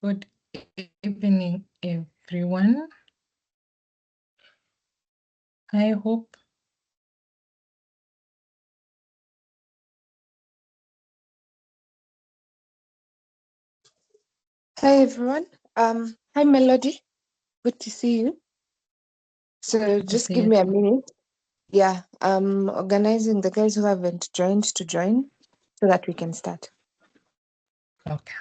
Good evening, everyone. I hope Hi everyone. Hi Melody. Good to see you. So to just see give you. me a minute. Yeah, I'm organizing the guys who haven't joined to join so that we can start. Okay.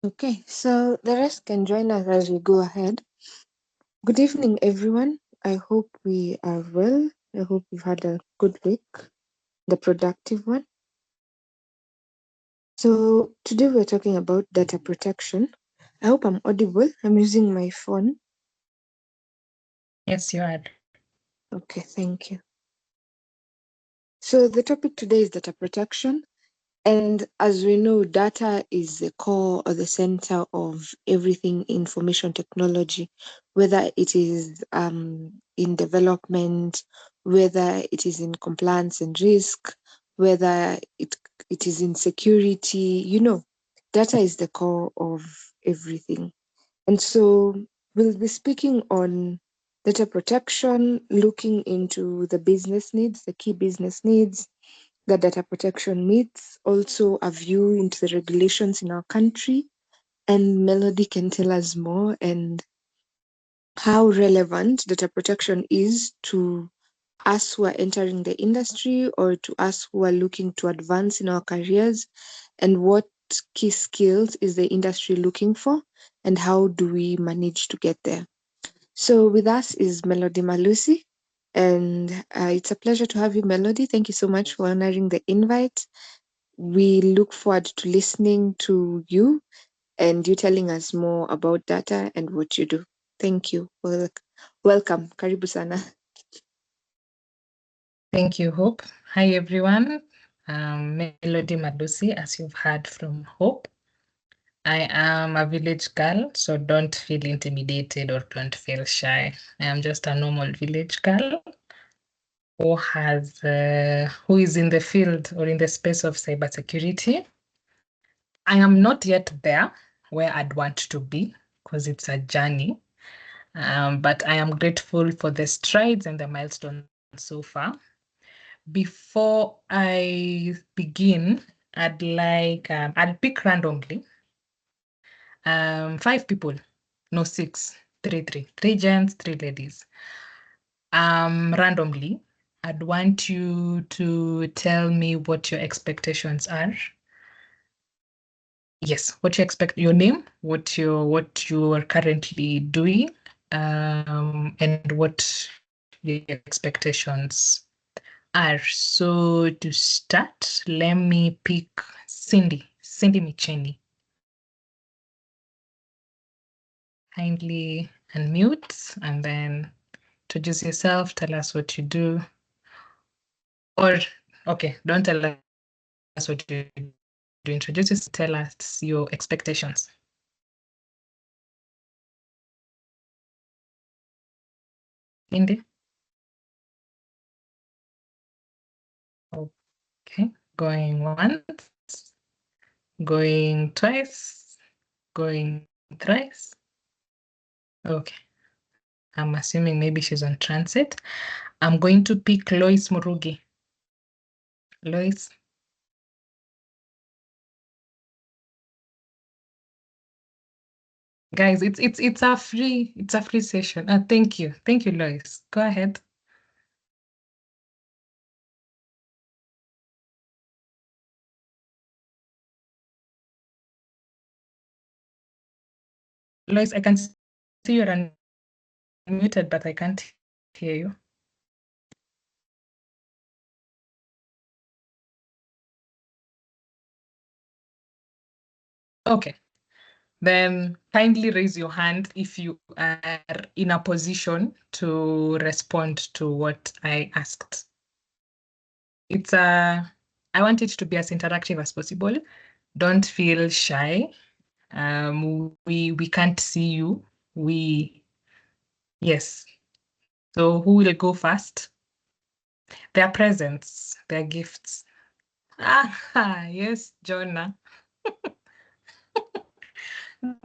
Okay, so the rest can join us as we go ahead. Good evening, everyone. I hope we are well. I hope you've had a good week, the productive one. So today we're talking about data protection. I hope I'm audible. I'm using my phone. Yes, you are. Okay, thank you. So the topic today is data protection. And as we know, data is the core or the center of everything information technology, whether it is in development, whether it is in compliance and risk, whether it is in security. Data is the core of everything. And so we'll be speaking on data protection, looking into the business needs, the key business needs that data protection meets, also a view into the regulations in our country, and Melody can tell us more and how relevant data protection is to us who are entering the industry or to us who are looking to advance in our careers, and what key skills is the industry looking for, and how do we manage to get there. So with us is Melody Malusi, and it's a pleasure to have you, Melody. Thank you so much for honoring the invite. We look forward to listening to you and you telling us more about data and what you do. Thank you. Welcome. Karibu sana. Thank you, Hope. Hi, everyone. Melody Malusi, as you've heard from Hope. I am a village girl, so don't feel intimidated or don't feel shy. I am just a normal village girl who is in the field or in the space of cybersecurity. I am not yet there where I'd want to be because it's a journey. But I am grateful for the strides and the milestones so far. Before I begin, I'll pick randomly 5 people, no 6, three gents, 3 ladies, randomly, I'd want you to tell me what your expectations are. Yes, what you expect, your name, what you are currently doing, and what your expectations are. So to start, let me pick Cindy Micheni. Kindly unmute and then introduce yourself, tell us what you do. Or, okay, don't tell us what you do. Introduce yourself, tell us your expectations. Cindy? Okay, going once, going twice, going thrice. Okay, I'm assuming maybe she's on transit. I'm going to pick Lois Murugi. Lois. Guys, it's a free session. Thank you. Thank you, Lois. Go ahead. Lois, I can see you're unmuted, but I can't hear you. Okay. Then kindly raise your hand if you are in a position to respond to what I asked. I want it to be as interactive as possible. Don't feel shy. We can't see you. Yes. So who will go first? Their presents, their gifts. Ah, yes, Jonah.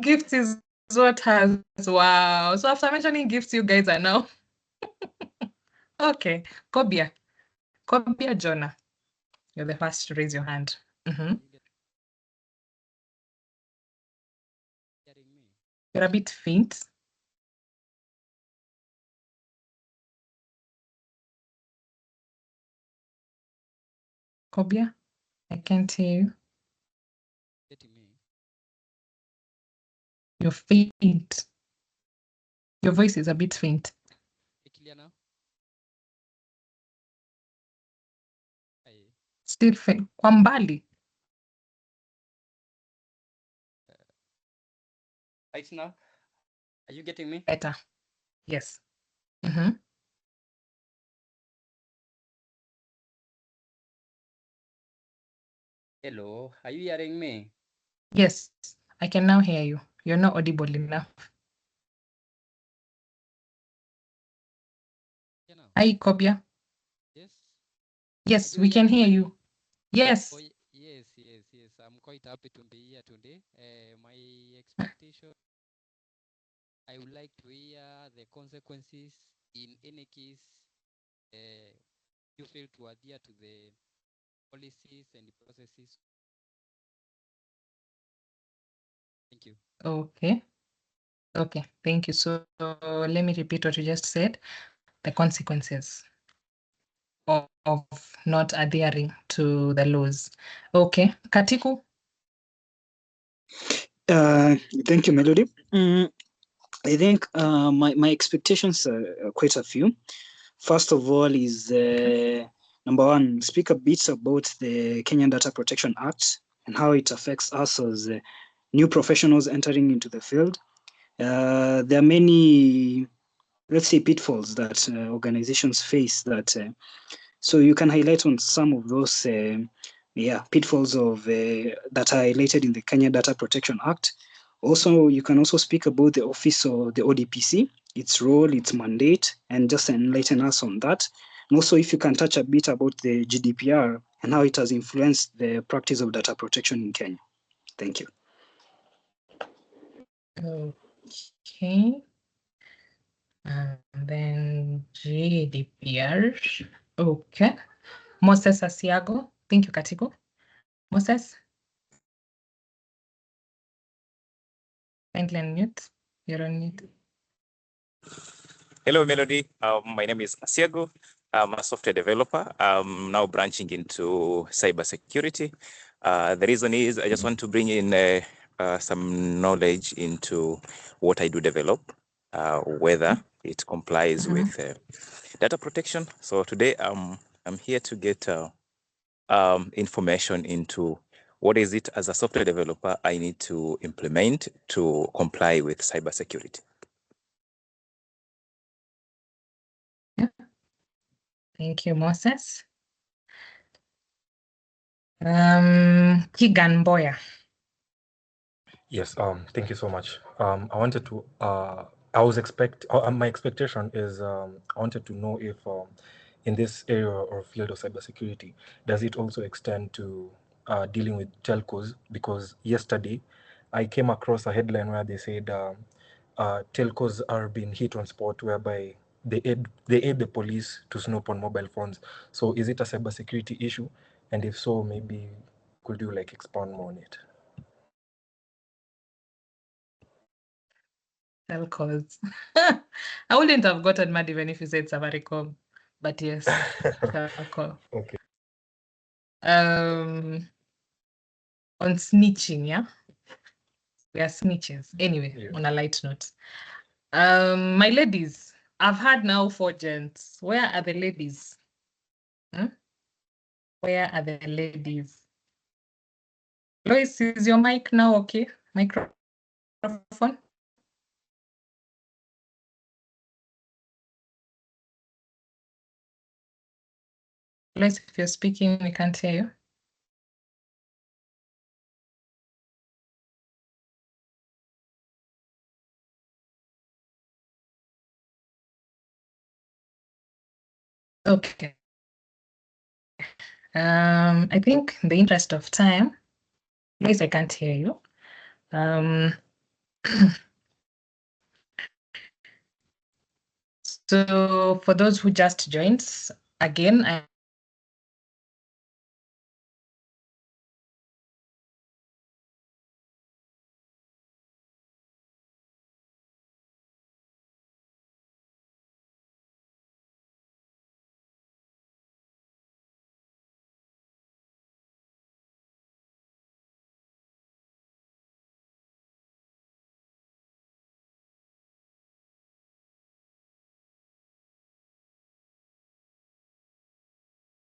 Gifts is what has, wow. So after mentioning gifts, you guys are now. Okay, Kobia. Kobia Jonah. You're the first to raise your hand. You're a bit faint. Kobia, I can't hear you. You're faint. Your voice is a bit faint. Still faint. Kwa mbali. Right now, are you getting me? Better. Yes. Hello, are you hearing me? Yes, I can now hear you. You're not audible enough. Hi, Kobia. Yes. Yes, we can hear you. Yes. Oh, yes. I'm quite happy to be here today. My expectation, I would like to hear the consequences in any case you fail to adhere to the policies and processes. Thank you. Okay. Okay, thank you. So let me repeat what you just said. The consequences of not adhering to the laws. Okay, Katiku. Thank you, Melody. I think my expectations are quite a few. First of all is number one, speak a bit about the Kenyan Data Protection Act and how it affects us as new professionals entering into the field. There are many, let's say, pitfalls that organizations face that so you can highlight on some of those pitfalls of that are highlighted in the Kenya Data Protection Act. Also, you can also speak about the office or the ODPC, its role, its mandate, and just enlighten us on that. And also, if you can touch a bit about the GDPR and how it has influenced the practice of data protection in Kenya. Thank you. Okay. And then GDPR. Okay. Moses Asiago. Thank you, Katiku. Moses. Kindly unmute. You're on mute. Hello, Melody. My name is Asiago. I'm a software developer. I'm now branching into cybersecurity. The reason is I just want to bring in some knowledge into what I do develop, whether it complies with data protection. So today I'm here to get information into what is it as a software developer I need to implement to comply with cybersecurity. Thank you, Moses. Kigan Boya. Yes, thank you so much. I wanted to, my expectation is I wanted to know if in this area or field of cybersecurity, does it also extend to dealing with telcos? Because yesterday I came across a headline where they said telcos are being hit on spot whereby they aid the police to snoop on mobile phones. So is it a cybersecurity issue? And if so, maybe could you like expand more on it? Telcos. I wouldn't have gotten mad even if you said Safaricom, but yes, telco. Okay. On snitching, yeah? We are snitches. Anyway, Yeah. on a light note. My ladies, I've had now 4 gents. Where are the ladies? Where are the ladies? Lois, is your mic now okay? Microphone? Lois, if you're speaking, we can't hear you. Okay. I think in the interest of time, Lois, I can't hear you. So for those who just joined, again,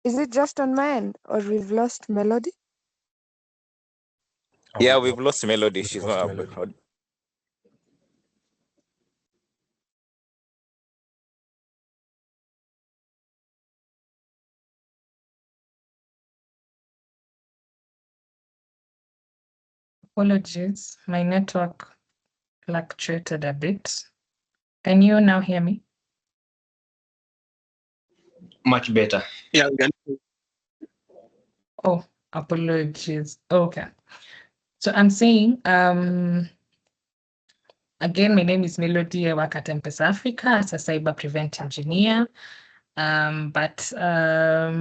Is it just on my end, or we've lost Melody? Yeah, we've lost Melody. She's not. apologies, my network fluctuated a bit. Can you now hear me? Much better. Yeah. Oh, apologies. Okay. So I'm saying, again, my name is Melody. I work at M-Pesa Africa as a cyber prevent engineer. But I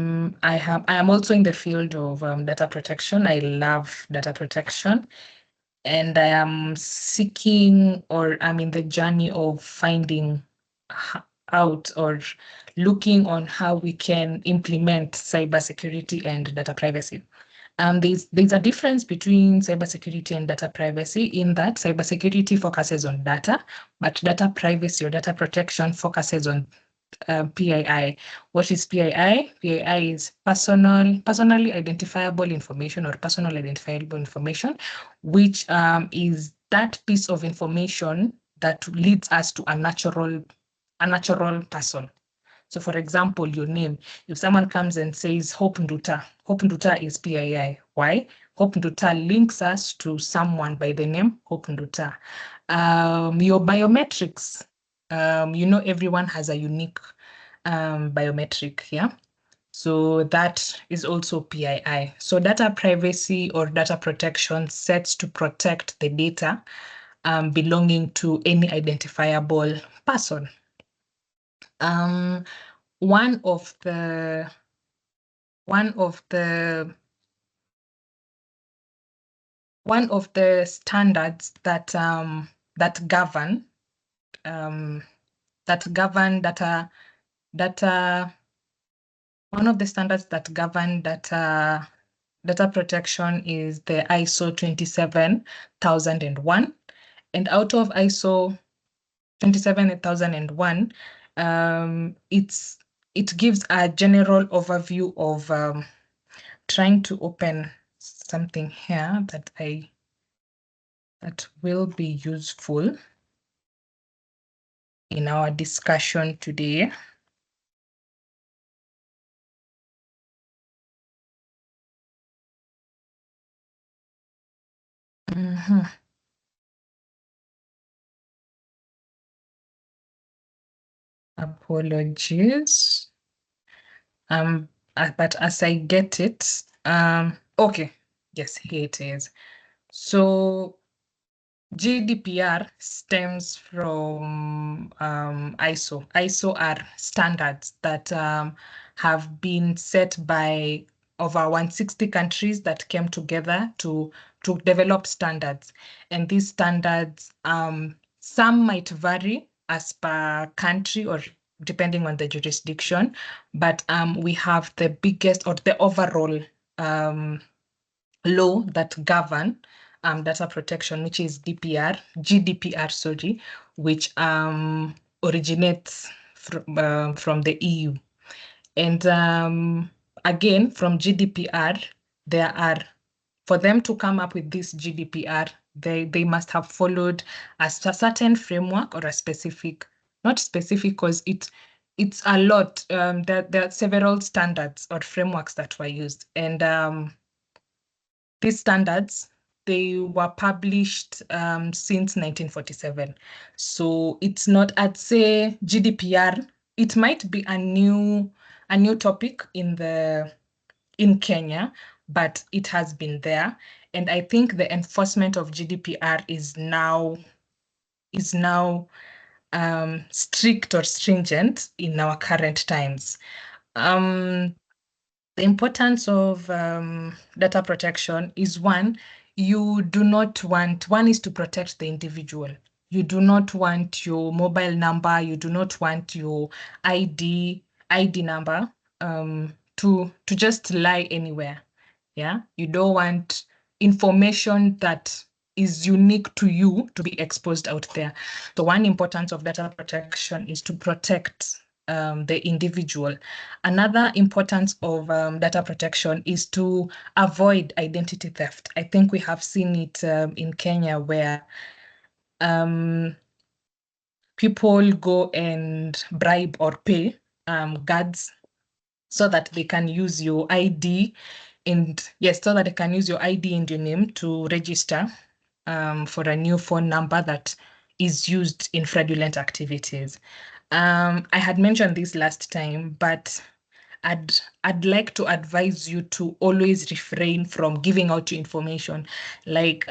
am also in the field of data protection. I love data protection. And I am seeking, or I'm in the journey of finding out or looking on how we can implement cybersecurity and data privacy. There's a difference between cybersecurity and data privacy in that cybersecurity focuses on data, but data privacy or data protection focuses on PII. What is PII? PII is personally identifiable information or personal identifiable information, which is that piece of information that leads us to a natural person. So for example, your name, if someone comes and says Hope Nduta is PII. Why? Hope Nduta links us to someone by the name Hope Nduta. Your biometrics, everyone has a unique biometric, yeah? So that is also PII. So data privacy or data protection sets to protect the data belonging to any identifiable person. One of the standards that govern data one of the standards that govern data protection is the ISO 27001. And out of ISO 27001, it gives a general overview of trying to open something here that will be useful in our discussion today. Apologies. But as I get it, okay, yes, here it is. So GDPR stems from ISO. ISO are standards that have been set by over 160 countries that came together to develop standards. And these standards, some might vary as per country or depending on the jurisdiction, but we have the biggest or the overall law that govern data protection, which is GDPR, sorry, which originates from the EU. And again, from GDPR, for them to come up with this GDPR, they must have followed a certain framework or a specific, not specific because it's a lot. There are several standards or frameworks that were used. And these standards, they were published since 1947. So it's not, I'd say GDPR, it might be a new topic in Kenya, but it has been there. And I think the enforcement of GDPR is now strict or stringent in our current times. The importance of data protection is one is to protect the individual. You do not want your mobile number, you do not want your ID number to just lie anywhere. Yeah, you don't want information that is unique to you to be exposed out there. So one importance of data protection is to protect the individual. Another importance of data protection is to avoid identity theft. I think we have seen it in Kenya where people go and bribe or pay guards so that they can use your ID and your name to register for a new phone number that is used in fraudulent activities. I had mentioned this last time, but I'd like to advise you to always refrain from giving out your information. Like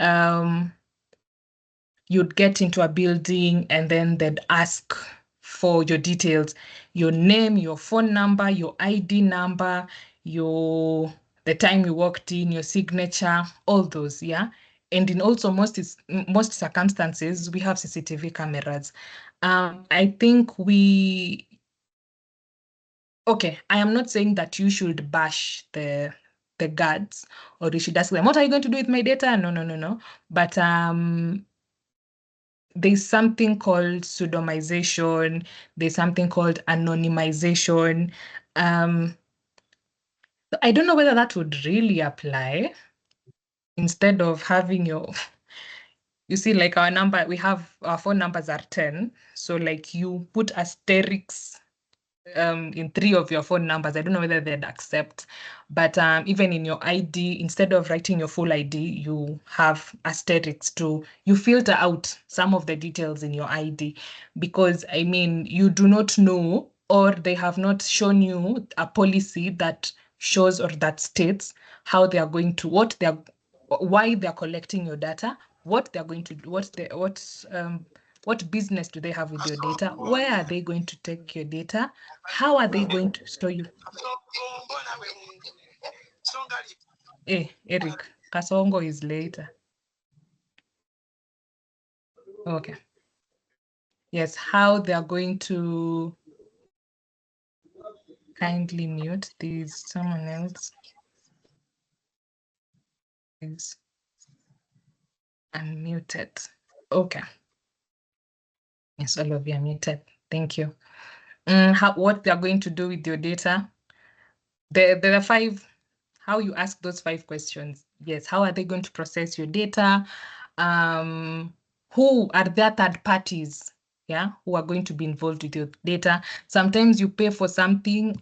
you'd get into a building and then they'd ask for your details, your name, your phone number, your ID number, the time you walked in, your signature, all those, yeah. And in also most circumstances, we have CCTV cameras. I think okay, I am not saying that you should bash the guards or you should ask them, what are you going to do with my data? No. But there's something called pseudonymization, there's something called anonymization. I don't know whether that would really apply instead of having you see, like our phone numbers are 10. So like you put asterisks in 3 of your phone numbers. I don't know whether they'd accept, but even in your ID, instead of writing your full ID, you have asterisks you filter out some of the details in your ID because, I mean, you do not know or they have not shown you a policy that shows or that states how they are going to, why they're collecting your data, what they're going to do, what business do they have with your data? Where are they going to take your data? How are they going to store you? Hey, Eric, Kasongo is later. Okay. Yes, how they are going to kindly mute these. Someone else is unmuted. Okay. Yes, all of you are muted. Thank you. What they are going to do with your data? There are 5. How you ask those 5 questions. Yes, how are they going to process your data? Who are their third parties? Yeah, who are going to be involved with your data? Sometimes you pay for something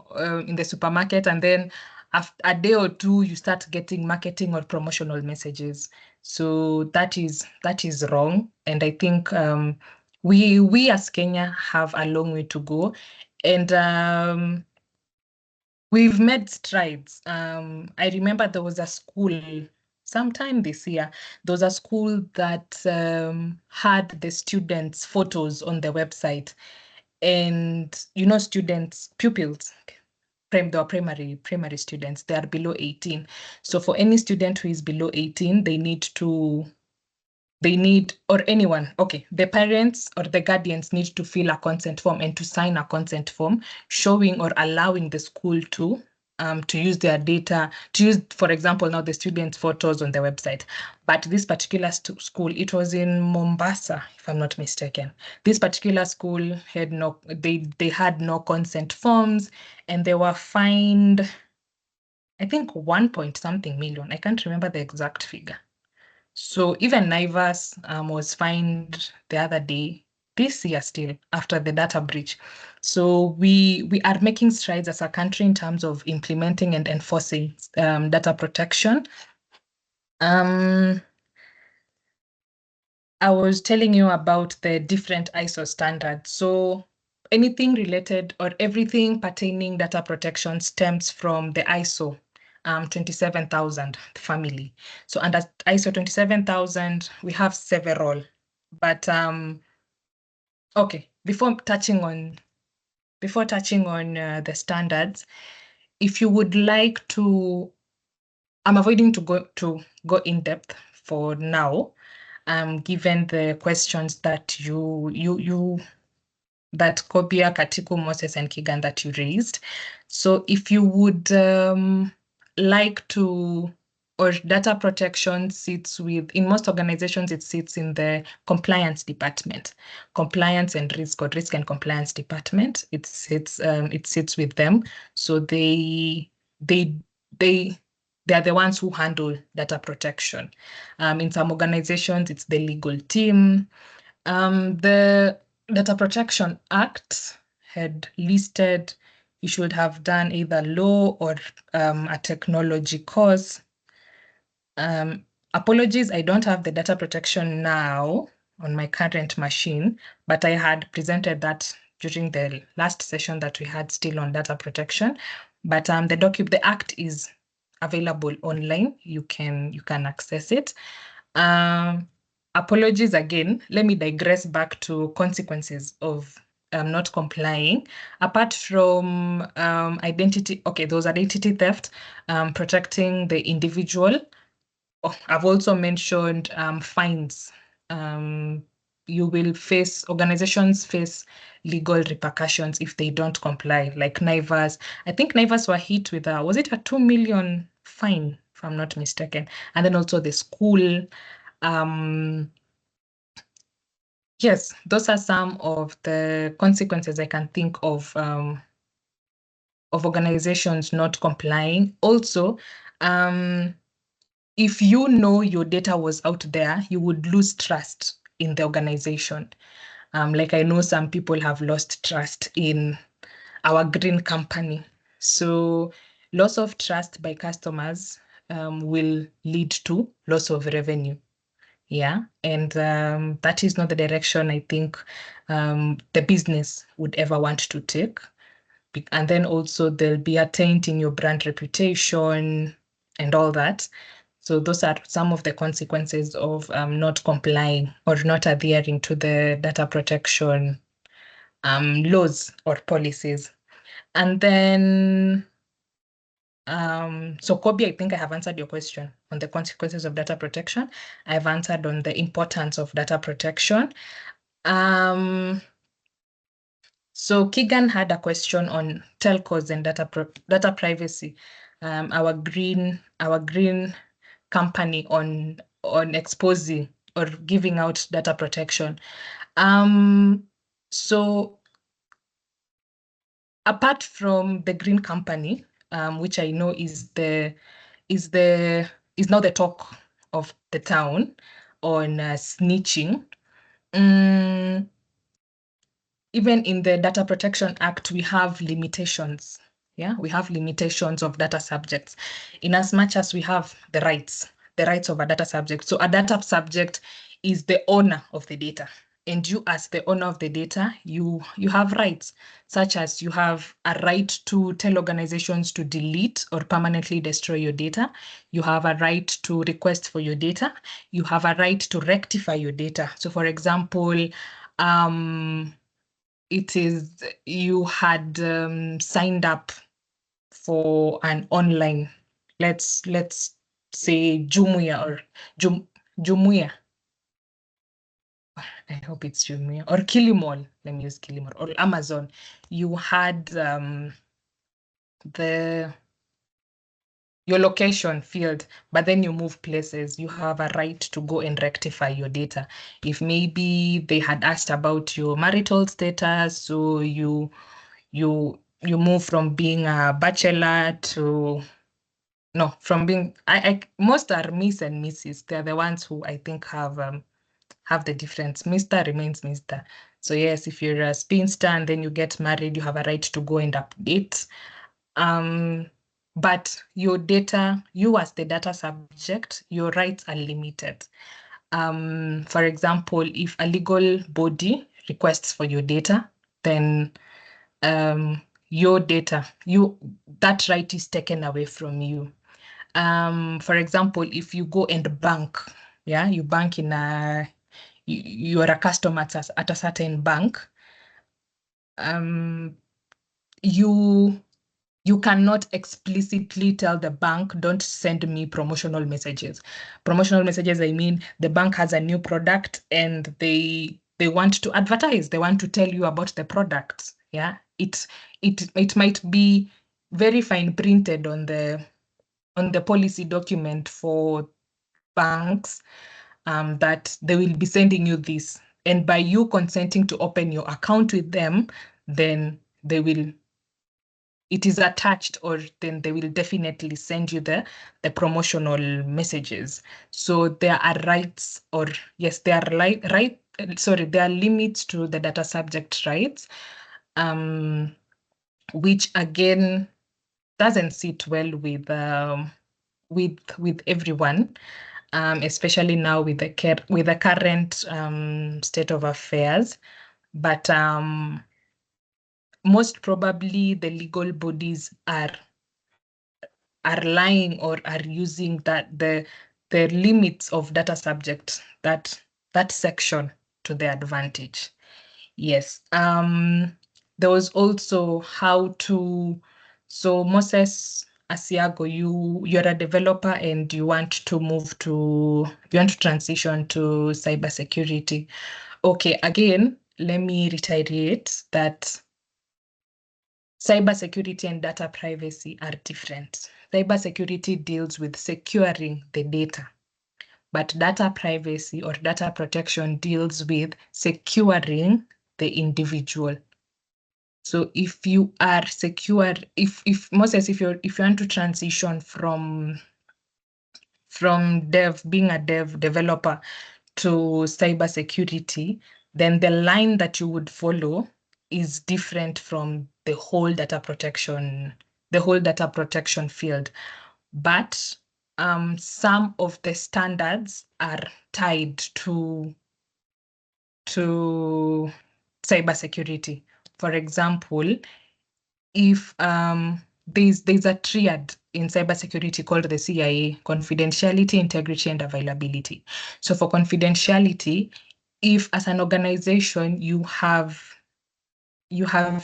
in the supermarket, and then after a day or two, you start getting marketing or promotional messages. So that is wrong, and I think we as Kenya have a long way to go, and we've made strides. I remember there was a school sometime this year. There was a school that had the students' photos on the website, and students, pupils. They are primary students. They are below 18. So for any student who is below 18, they need, or anyone, okay, the parents or the guardians need to fill a consent form and to sign a consent form showing or allowing the school to use their data, to use, for example, now the students' photos on the website. But this particular school, it was in Mombasa, if I'm not mistaken. This particular school had they had no consent forms, and they were fined, I think 1 point something million. I can't remember the exact figure. So even Naivas was fined the other day, this year still, after the data breach. So we are making strides as a country in terms of implementing and enforcing data protection. I was telling you about the different ISO standards. So anything related or everything pertaining data protection stems from the ISO 27000 family. So under ISO 27000, we have several, but okay, before touching on the standards, if you would like to, I'm avoiding to go in depth for now, given the questions that that Kobia, Katiku, Moses, and Kigan that you raised. So if you would like to, or data protection sits in most organizations, it sits in the compliance department, compliance and risk, or risk and compliance department. It sits with them. So they are the ones who handle data protection. In some organizations, it's the legal team. The Data Protection Act had listed you should have done either law or a technology course. Apologies, I don't have the data protection now on my current machine, but I had presented that during the last session that we had still on data protection. But the act is available online. You can access it. Apologies again. Let me digress back to consequences of not complying. Apart from identity, okay, those identity theft, protecting the individual. Oh, I've also mentioned fines. Organizations face legal repercussions if they don't comply, like Naivas. I think Naivas were hit with was it a 2 million fine, if I'm not mistaken? And then also the school. Yes, those are some of the consequences I can think of organizations not complying. Also, if you know your data was out there, you would lose trust in the organization. Like I know some people have lost trust in our green company. So loss of trust by customers will lead to loss of revenue. Yeah, and that is not the direction I think the business would ever want to take. And then also there'll be a taint in your brand reputation and all that. So those are some of the consequences of not complying or not adhering to the data protection laws or policies. And then, so Kobe, I think I have answered your question on the consequences of data protection. I've answered on the importance of data protection. So Keegan had a question on telcos and data privacy. Our green company on exposing or giving out data protection. So apart from the green company, which I know is now the talk of the town on snitching. Even in the Data Protection Act, we have limitations. Yeah, we have limitations of data subjects in as much as we have the rights of a data subject. So a data subject is the owner of the data. And you, as the owner of the data, you have rights, such as you have a right to tell organizations to delete or permanently destroy your data. You have a right to request for your data. You have a right to rectify your data. So for example, it is you had signed up for an online, let's say Jumuia or Jumuia. I hope it's Jumuia or Kilimall. Let me use Kilimall or Amazon. You had your location field, but then you move places, you have a right to go and rectify your data. If maybe they had asked about your marital status, so you move from being a bachelor to from being most are Miss and Mrs. They're the ones who I think have the difference. Mr. remains Mr. So yes, if you're a spinster and then you get married, you have a right to go and update. But your data, you as the data subject, your rights are limited. For example, if a legal body requests for your data, then your data, that right is taken away from you. For example, if you go and bank, you bank in you are a customer at a certain bank, you cannot explicitly tell the bank, don't send me promotional messages. Promotional messages, I mean, the bank has a new product and they want to advertise. They want to tell you about the product. Yeah, it might be very fine printed on the policy document for banks that they will be sending you this. And by you consenting to open your account with them, then it is attached, or then they will definitely send you the promotional messages. So there are rights, or yes, there are there are limits to the data subject rights, which again doesn't sit well with everyone, especially now with the current state of affairs. But most probably the legal bodies are lying or are using the limits of data subject, that section, to their advantage. Yes. There was also how to, so Moses Asiago, you're a developer and you want to transition to cybersecurity. Okay, again, let me reiterate that cybersecurity and data privacy are different. Cybersecurity deals with securing the data, but data privacy or data protection deals with securing the individual. So if you are secure, if Moses, if you want to transition from being a developer to cybersecurity, then the line that you would follow is different from the whole data protection field. But some of the standards are tied to cybersecurity. For example, if there's a triad in cybersecurity called the CIA: confidentiality, integrity, and availability. So for confidentiality, if as an organization you have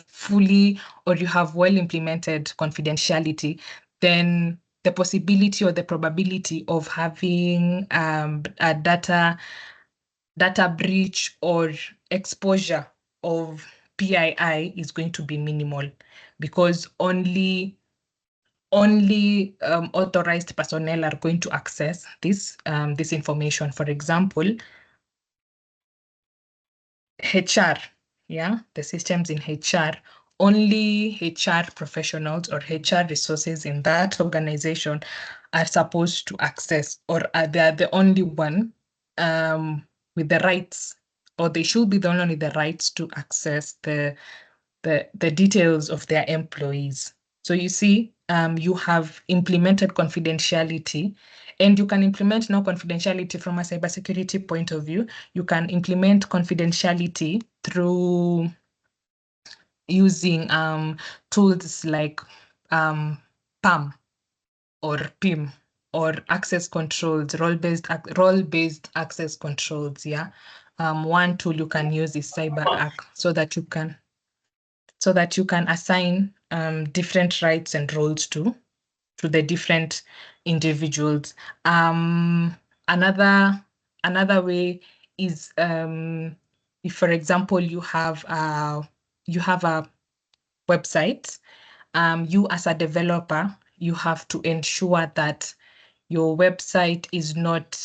fully, or you have well implemented confidentiality, then the possibility or the probability of having a data breach or exposure of PII is going to be minimal, because only authorized personnel are going to access this information. For example, HR, the systems in HR, only HR professionals or HR resources in that organization are supposed to access, or they are the only one with the rights, or they should be the only with the rights to access the details of their employees. So you see, you have implemented confidentiality, and you can implement now confidentiality from a cybersecurity point of view. You can implement confidentiality through using tools like PAM or PIM or access controls, role-based access controls. One tool you can use is CyberArk, so that you can assign different rights and roles to the different individuals. Another way is if, for example, you have a website, you as a developer, you have to ensure that your website is not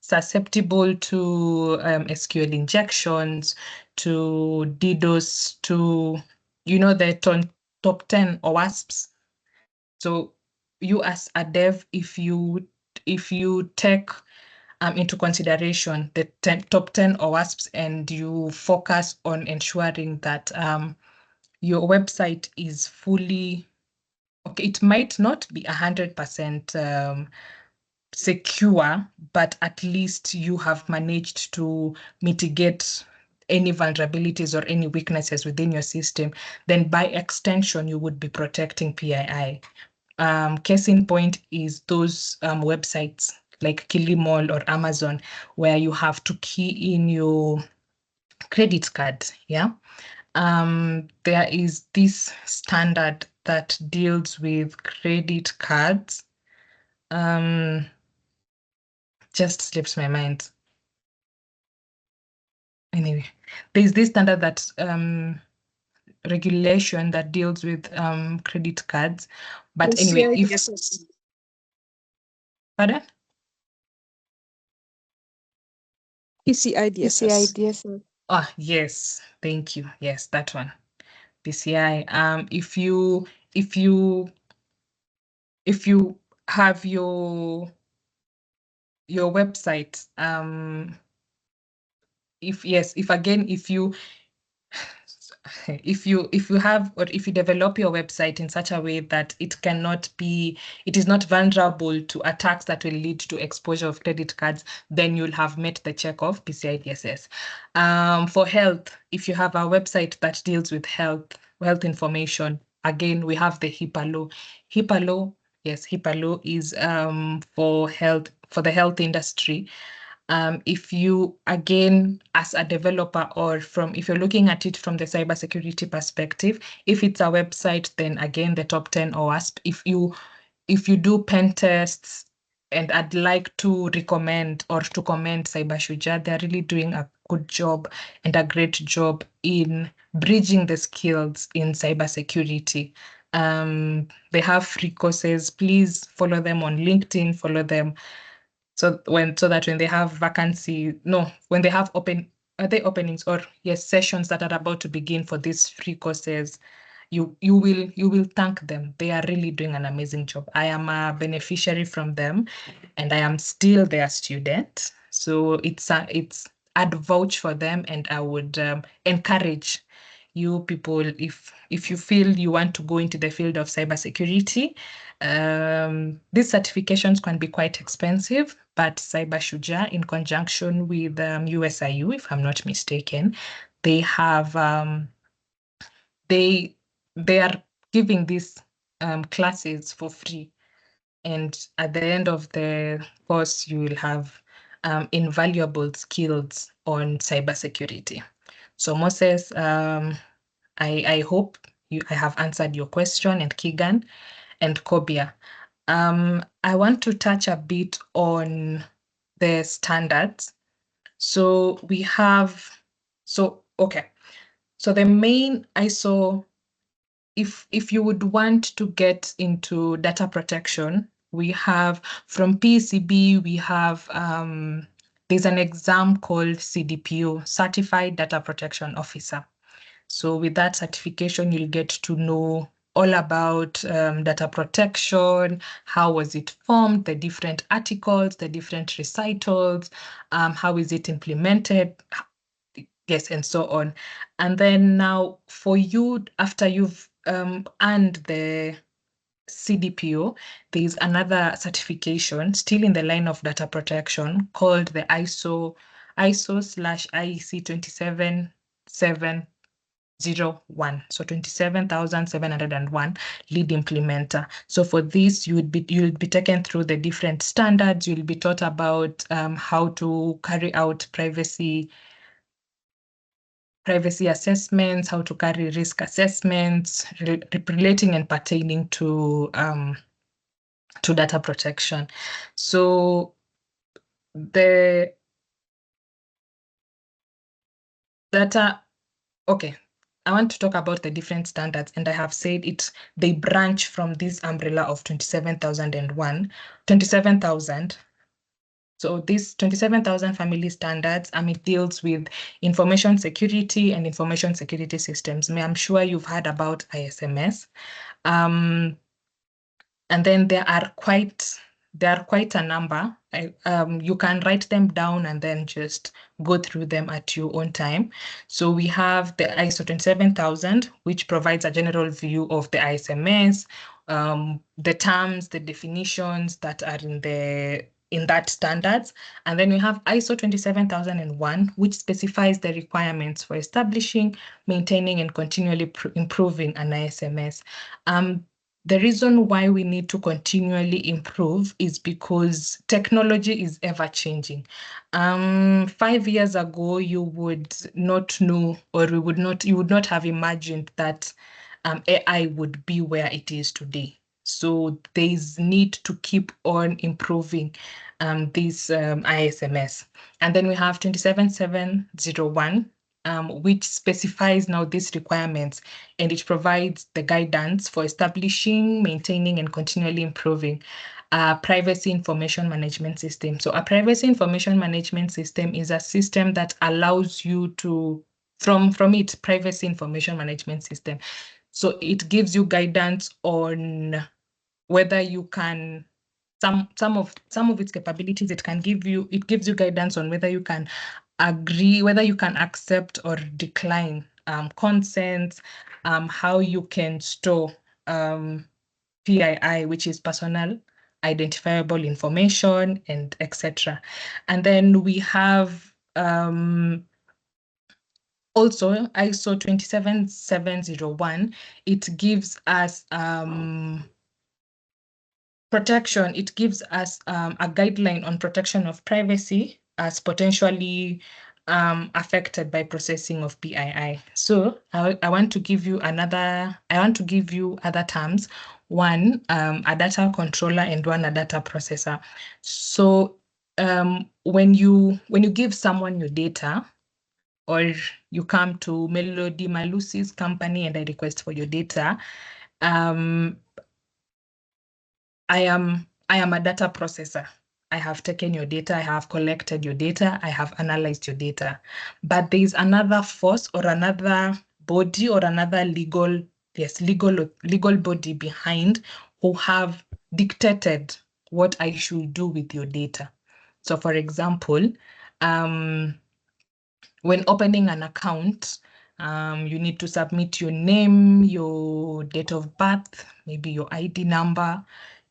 susceptible to SQL injections, to DDoS, to the top 10 or WASPs. So you as a dev, if you take into consideration the top 10 or WASPs, and you focus on ensuring that your website is fully, okay, it might not be 100% secure, but at least you have managed to mitigate any vulnerabilities or any weaknesses within your system, then by extension, you would be protecting PII. Case in point is those websites like Kilimall or Amazon, where you have to key in your credit card. There is this standard that deals with credit cards. Just slips my mind. Anyway, there's this standard that regulation that deals with credit cards. But anyway, pardon? PCI DSS. Oh, yes, thank you. Yes, that one. PCI. If you have your website, if you have, or if you develop your website in such a way that it is not vulnerable to attacks that will lead to exposure of credit cards, then you'll have met the check of PCI DSS. For health, if you have a website that deals with health information, again, we have the HIPAA law. HIPAA law is for the health industry. If you, again, as a developer, or if you're looking at it from the cybersecurity perspective, if it's a website, then again, the top 10 or WASP. If you do pen tests, and I'd like to recommend or to commend Cybershuja, they're really doing a good job and a great job in bridging the skills in cybersecurity. They have free courses. Please follow them on LinkedIn, follow them. So that when they have when they have openings, or sessions that are about to begin for these free courses, you will thank them. They are really doing an amazing job. I am a beneficiary from them, and I am still their student. So I'd vouch for them, and I would encourage you people, if you feel you want to go into the field of cybersecurity. These certifications can be quite expensive, but Cybershuja, in conjunction with USIU, if I'm not mistaken, they have they are giving these classes for free, and at the end of the course, you will have invaluable skills on cybersecurity. So Moses, I hope I have answered your question, and Keegan and Kobia. I want to touch a bit on the standards. So we have, okay. So the main ISO, if you would want to get into data protection, we have from PCB, we have there's an exam called CDPO, Certified Data Protection Officer. So with that certification, you'll get to know all about data protection, how was it formed, the different articles, the different recitals, how is it implemented, yes, and so on. And then now for you, after you've earned the CDPO, there is another certification still in the line of data protection called the ISO/IEC 27701. So 27701 lead implementer. So for this, you'll be taken through the different standards. You'll be taught about how to carry out privacy assessments, how to carry risk assessments, relating and pertaining to data protection. So the data, okay, I want to talk about the different standards, and I have said they branch from this umbrella of 27,000. So this 27,000 family standards, it deals with information security and information security systems. I'm sure you've heard about ISMS. And then there are quite a number. You can write them down and then just go through them at your own time. So we have the ISO 27000, which provides a general view of the ISMS, the terms, the definitions that are in that standards. And then we have ISO 27001, which specifies the requirements for establishing, maintaining, and continually improving an ISMS. The reason why we need to continually improve is because technology is ever changing. 5 years ago, you would not know, or you would not have imagined that AI would be where it is today. So there's need to keep on improving this ISMS. And then we have 27701, which specifies now these requirements, and it provides the guidance for establishing, maintaining, and continually improving a privacy information management system. So a privacy information management system is a system that allows you to, from it, privacy information management system. So it gives you guidance on whether you can, some of its capabilities, it gives you guidance on whether you can agree, whether you can accept or decline consents, how you can store PII, which is personal identifiable information, and etc. And then we have also ISO 27701. It gives us protection. It gives us a guideline on protection of privacy as potentially affected by processing of PII. So I want to give you other terms. One, a data controller, and one, a data processor. So when you give someone your data, or you come to Malusi's company and I request for your data, I am a data processor. I have taken your data, I have collected your data, I have analyzed your data. But there is another force or another body or another legal body behind who have dictated what I should do with your data. So for example, when opening an account, you need to submit your name, your date of birth, maybe your ID number,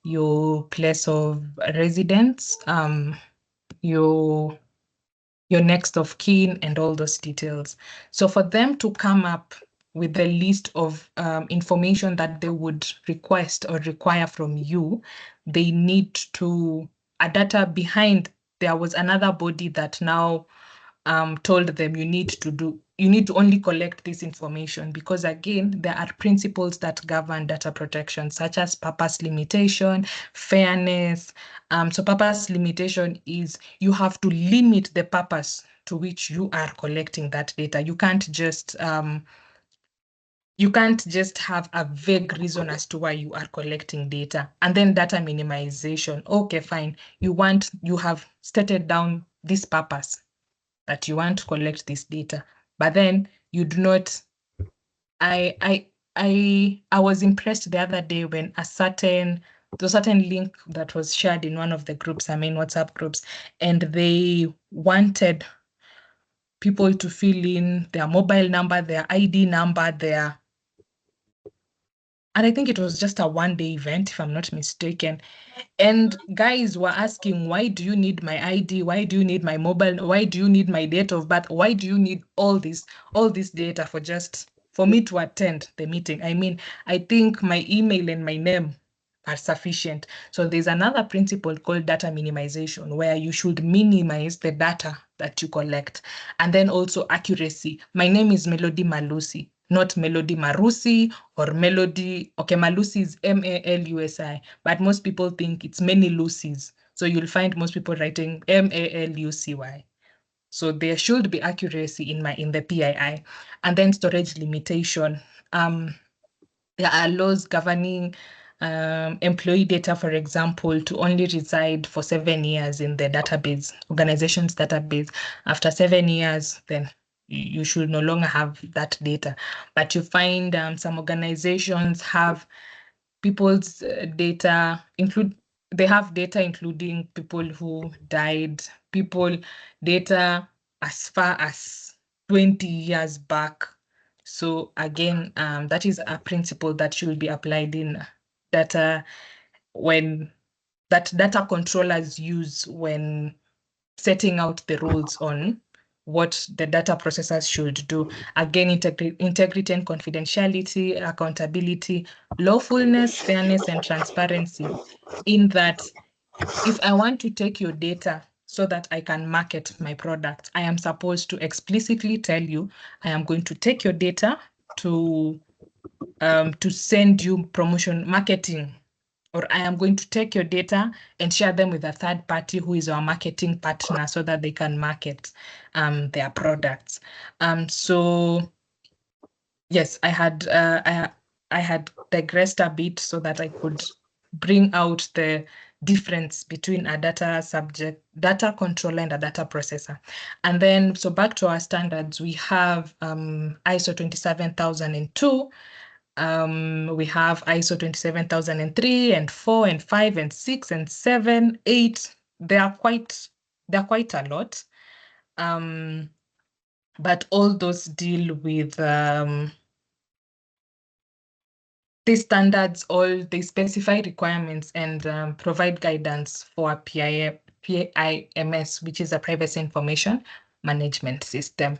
your place of residence, your next of kin, and all those details. So for them to come up with the list of information that they would request or require from you, they need to, a data behind, there was another body that now told them you need to only collect this information, because again, there are principles that govern data protection, such as purpose limitation, fairness. So purpose limitation is you have to limit the purpose to which you are collecting that data. You can't just have a vague reason as to why you are collecting data. And then data minimization. Okay, fine. You have stated down this purpose that you want to collect this data, but then you do not. I was impressed the other day when a certain link that was shared in one of the groups, WhatsApp groups, and they wanted people to fill in their mobile number, their ID number, and I think it was just a one-day event, if I'm not mistaken. And guys were asking, why do you need my ID? Why do you need my mobile? Why do you need my date of birth? Why do you need all this data for me to attend the meeting? I mean, I think my email and my name are sufficient. So there's another principle called data minimization, where you should minimize the data that you collect. And then also accuracy. My name is Melody Malusi, not Melody Marusi or Melody. Okay, Malusi is Malusi, but most people think it's many Lucies. So you'll find most people writing Malucy. So there should be accuracy in the PII. And then storage limitation. There are laws governing employee data, for example, to only reside for 7 years in the database, organization's database. After 7 years, then you should no longer have that data. But you find some organizations have people's data they have data including people who died, people data as far as 20 years back. So again, that is a principle that should be applied in data that data controllers use when setting out the rules on what the data processors should do. Again, integrity and confidentiality, accountability, lawfulness, fairness, and transparency. In that, if I want to take your data so that I can market my product, I am supposed to explicitly tell you, I am going to take your data to send you promotion marketing, or I am going to take your data and share them with a third party who is our marketing partner so that they can market their products. So yes, I had digressed a bit so that I could bring out the difference between a data controller and a data processor. And then, so back to our standards, we have ISO 27002, we have ISO 27003 and 4 and 5 and 6 and 7, 8. They're quite a lot. But all those deal with these standards, they specify requirements and provide guidance for a PIMS, which is a privacy information management system.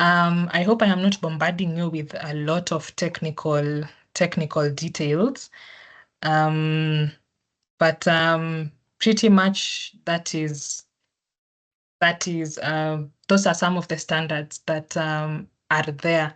I hope I am not bombarding you with a lot of technical details. But pretty much those are some of the standards that are there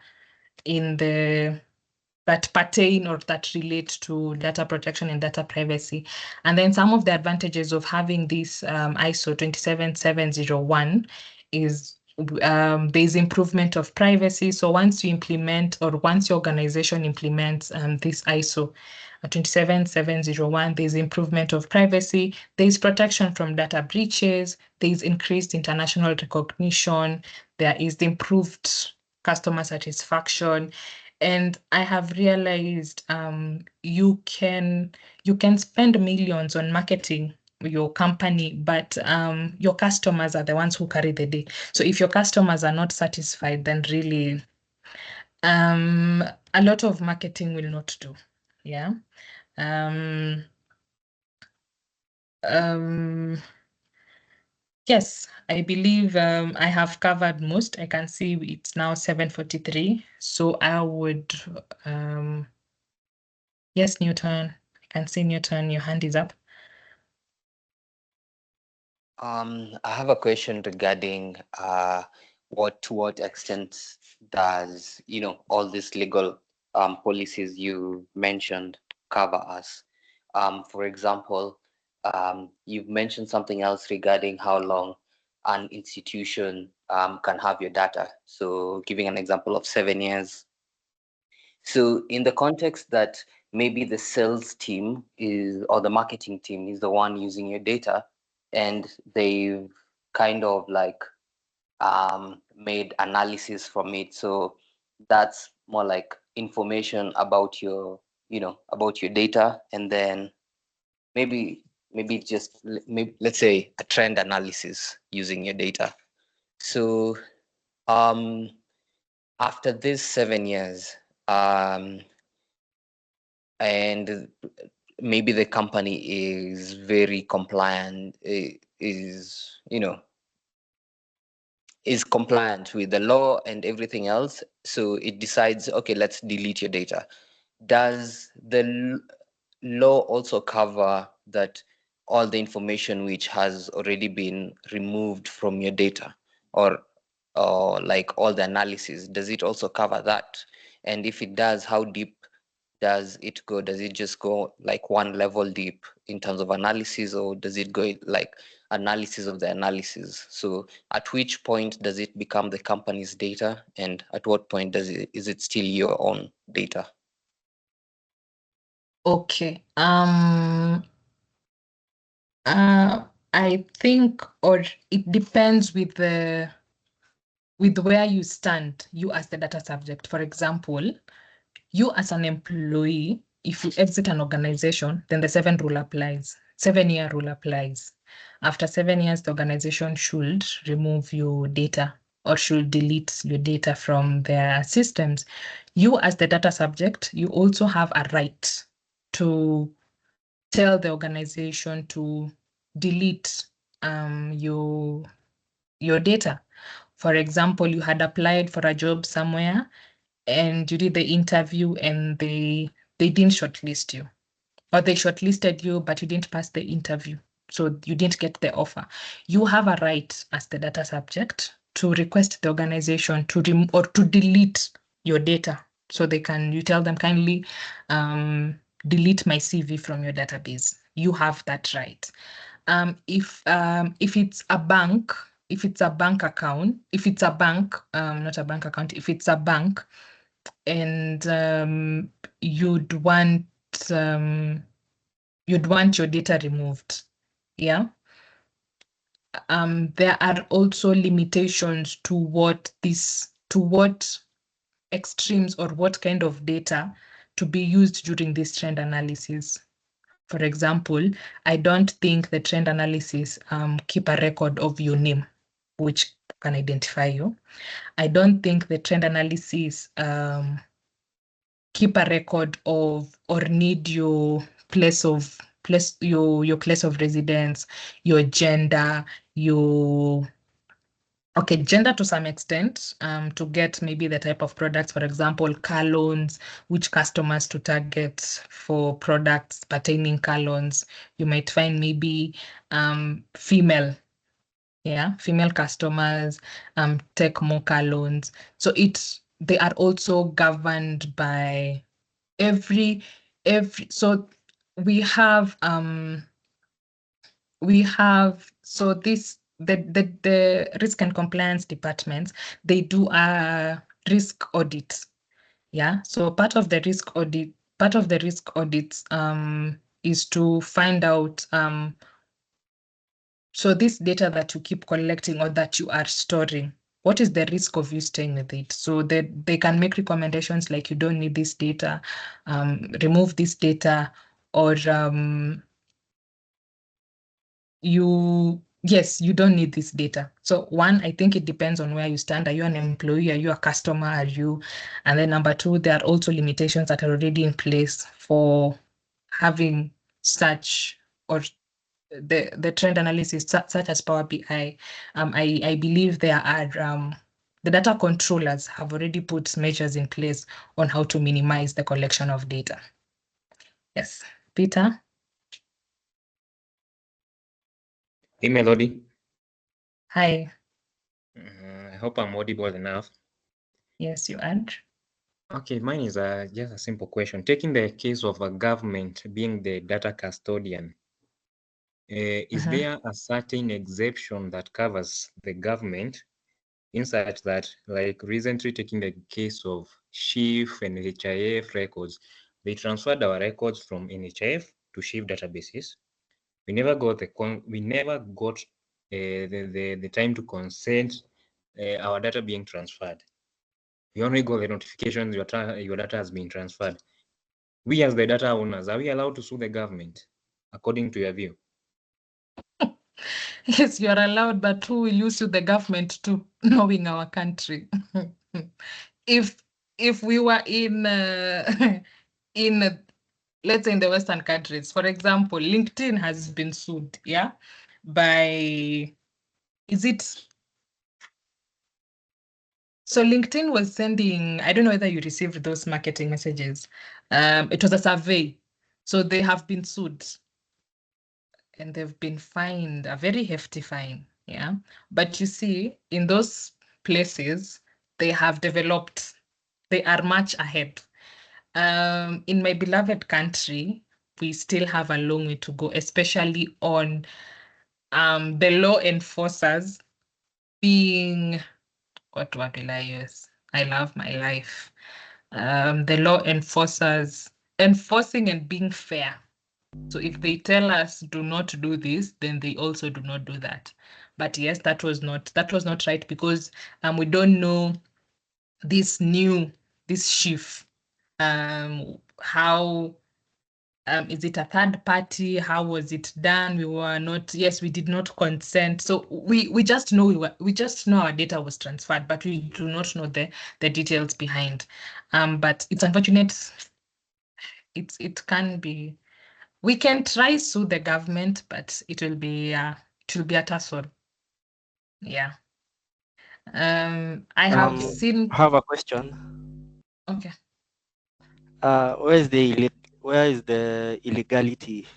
that pertain or that relate to data protection and data privacy. And then some of the advantages of having this ISO 27701 is there's improvement of privacy. So once you implement, or once your organization implements this ISO 27701, there's improvement of privacy, there's protection from data breaches, there's increased international recognition, there is improved customer satisfaction. And I have realized you can spend millions on marketing your company, but your customers are the ones who carry the day. So if your customers are not satisfied, then really a lot of marketing will not do. Yeah. Yes, I believe I have covered most. I can see it's now 7:43. So I would yes, Newton. I can see Newton, your hand is up. I have a question regarding to what extent does all these legal policies you mentioned cover us? For example, you've mentioned something else regarding how long an institution can have your data. So giving an example of 7 years. So in the context that maybe the sales team is, or the marketing team is the one using your data, and they've kind of like made analysis from it. So that's more like information about your, about your data, and then maybe just maybe let's say a trend analysis using your data. So after these 7 years, and maybe the company is very compliant, is is compliant with the law and everything else, so it decides, okay, let's delete your data. Does the law also cover that all the information which has already been removed from your data, or like all the analysis, does it also cover that? And if it does, how deep does it go? Does it just go like one level deep in terms of analysis, or does it go like analysis of the analysis? So at which point does it become the company's data, and at what point is it still your own data? Okay. I think, or it depends with where you stand, you as the data subject. For example, you as an employee, if you exit an organization, then the 7-year rule applies. After 7 years, the organization should remove your data or should delete your data from their systems. You as the data subject, you also have a right to tell the organization to delete your data. For example, you had applied for a job somewhere and you did the interview and they didn't shortlist you, or they shortlisted you but you didn't pass the interview, so you didn't get the offer. You have a right as the data subject to request the organization to remove or to delete your data. So you tell them, kindly delete my CV from your database. You have that right. If it's a bank, if it's a bank account, if it's a bank, not a bank account, if it's a bank, and you'd want your data removed, yeah. There are also limitations to what extremes or what kind of data to be used during this trend analysis. For example, I don't think the trend analysis keep a record of your name, which can identify you. I don't think the trend analysis keep a record of or need your place of residence, your gender, gender to some extent, to get maybe the type of products, for example, car loans, which customers to target for products pertaining car loans. You might find maybe female customers take more car loans. So they are also governed by every so we have so this the risk and compliance departments, they do a risk audit. Yeah, so part of the risk audits is to find out so this data that you keep collecting or that you are storing, what is the risk of you staying with it? So that they can make recommendations like, you don't need this data, remove this data, or you don't need this data. So one, I think it depends on where you stand. Are you an employee? Are you a customer? And then number two, there are also limitations that are already in place for having such, or the trend analysis such as Power BI. I believe there are the data controllers have already put measures in place on how to minimize the collection of data. Yes, Peter. Hey, Melody. Hi. I hope I'm audible enough. Yes, you are. Okay, mine is just a simple question. Taking the case of a government being the data custodian, is there a certain exception that covers the government in such that, like recently taking the case of SHIF and NHIF records, they transferred our records from NHIF to SHIF databases. We never got the time to consent our data being transferred. We only got the notifications your data has been transferred. We as the data owners, are we allowed to sue the government, according to your view? Yes, you are allowed, but who will you sue the government to, knowing our country? If we were in let's say in the Western countries, for example, LinkedIn has been sued, yeah, by, is it? So LinkedIn was sending, I don't know whether you received those marketing messages. It was a survey. So they have been sued and they've been fined a very hefty fine, yeah. But you see, in those places, they have developed, they are much ahead. In my beloved country, we still have a long way to go, especially on the law enforcers being, what word will I use? I love my life. The law enforcers enforcing and being fair. So if they tell us do not do this, then they also do not do that. But yes, that was not right, because we don't know this shift. How is it a third party? How was it done? We did not consent. So we just know we just know our data was transferred, but we do not know the details behind. But it's unfortunate. It can be. We can try sue the government, but it will be a tussle. Yeah. I have seen. I have a question. Okay. Where is the illegality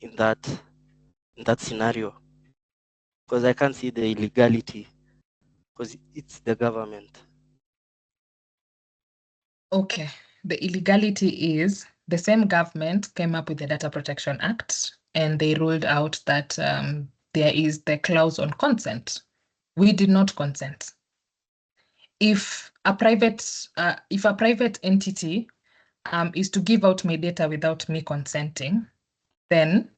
in that scenario? Because I can't see the illegality, because it's the government. Okay. The illegality is the same government came up with the Data Protection Act, and they ruled out that there is the clause on consent. We did not consent. If a private entity is to give out my data without me consenting, then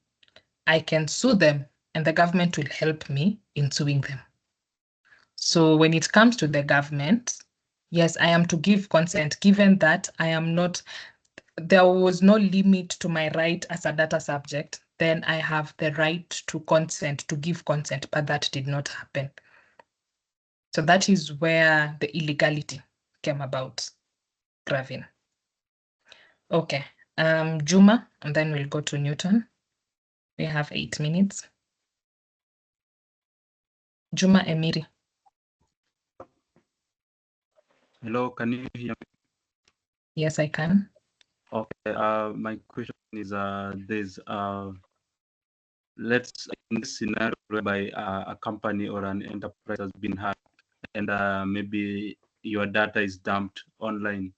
I can sue them and the government will help me in suing them. So when it comes to the government, yes, I am to give consent, given that there was no limit to my right as a data subject, then I have the right to consent, to give consent, but that did not happen. So that is where the illegality came about, Gravin. Okay, Juma, and then we'll go to Newton. We have 8 minutes. Juma Emiri. Hello, can you hear me? Yes, I can. Okay. My question is, there's let's in this scenario whereby a company or an enterprise has been hacked and maybe your data is dumped online.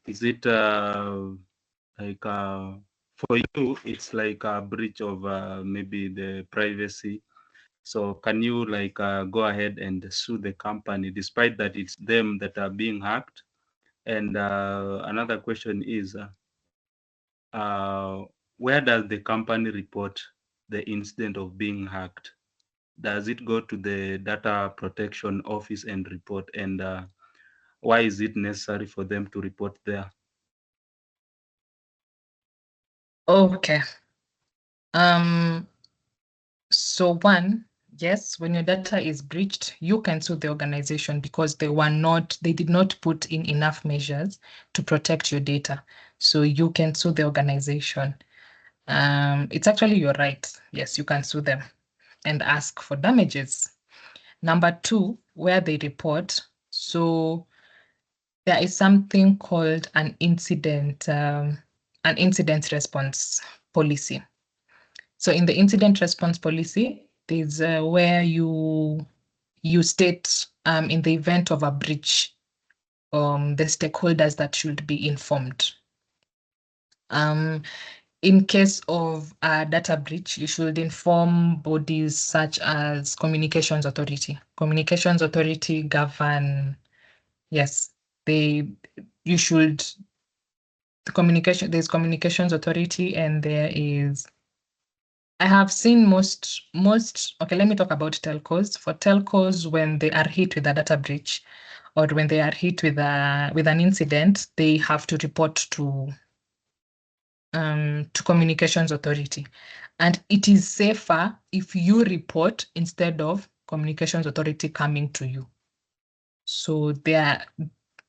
Is it like for you? It's like a breach of maybe the privacy. So can you like go ahead and sue the company despite that it's them that are being hacked? And another question is, where does the company report the incident of being hacked? Does it go to the data protection office and report? And why is it necessary for them to report there? Okay. So one, yes, when your data is breached, you can sue the organization because they did not put in enough measures to protect your data. So you can sue the organization. It's actually your right. Yes, you can sue them and ask for damages. Number two, where they report. So there is something called an incident response policy. So in the incident response policy, there's where you state in the event of a breach, the stakeholders that should be informed. in case of a data breach, you should inform bodies such as Communications Authority. Communications Authority govern, yes, you should, there's Communications Authority, and there is, I have seen most, okay, let me talk about telcos. For telcos, when they are hit with a data breach or when they are hit with an incident, they have to report to Communications Authority. And it is safer if you report instead of Communications Authority coming to you. So the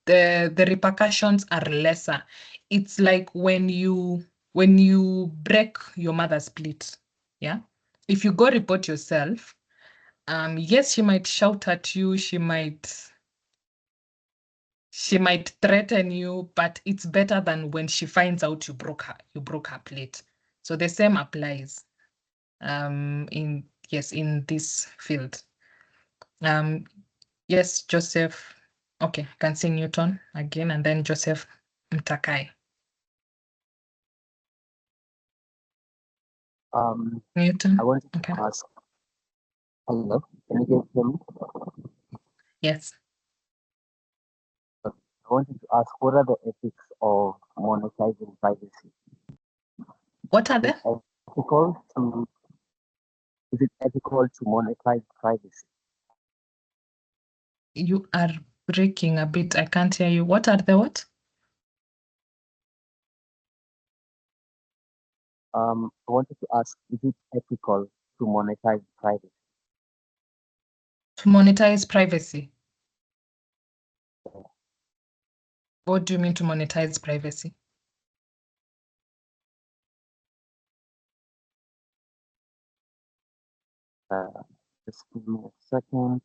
repercussions are lesser. It's like when you break your mother's plate. Yeah. If you go report yourself, yes, she might shout at you, she might threaten you, but it's better than when she finds out you broke her plate. So the same applies in this field. Yes, Joseph. Okay, can see Newton again, and then Joseph Mtakai. Newton. I wanted to Okay. ask. Hello, can you guys hear me? Yes. I wanted to ask, what are the ethics of monetizing privacy? What are Is it ethical to monetize privacy? You are breaking a bit. I can't hear you. What are the what? I wanted to ask, is it ethical to monetize privacy? To monetize privacy. What do you mean to monetize privacy? Just give me a second.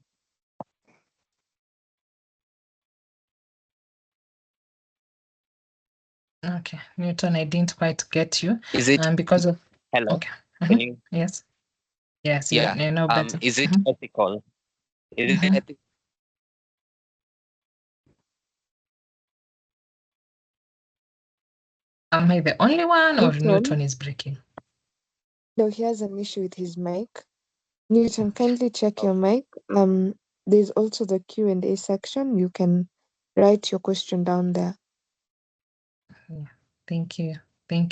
Okay, Newton, I didn't quite get you. Is it Because of hello? okay. Can you Yes. Yes, yeah. you know better. Is it ethical? Is it ethical? Am I the only one, or Newton? Newton is breaking? No, he has an issue with his mic. Newton, kindly check your mic. There's also the Q&A section. You can write your question down there. Yeah. Thank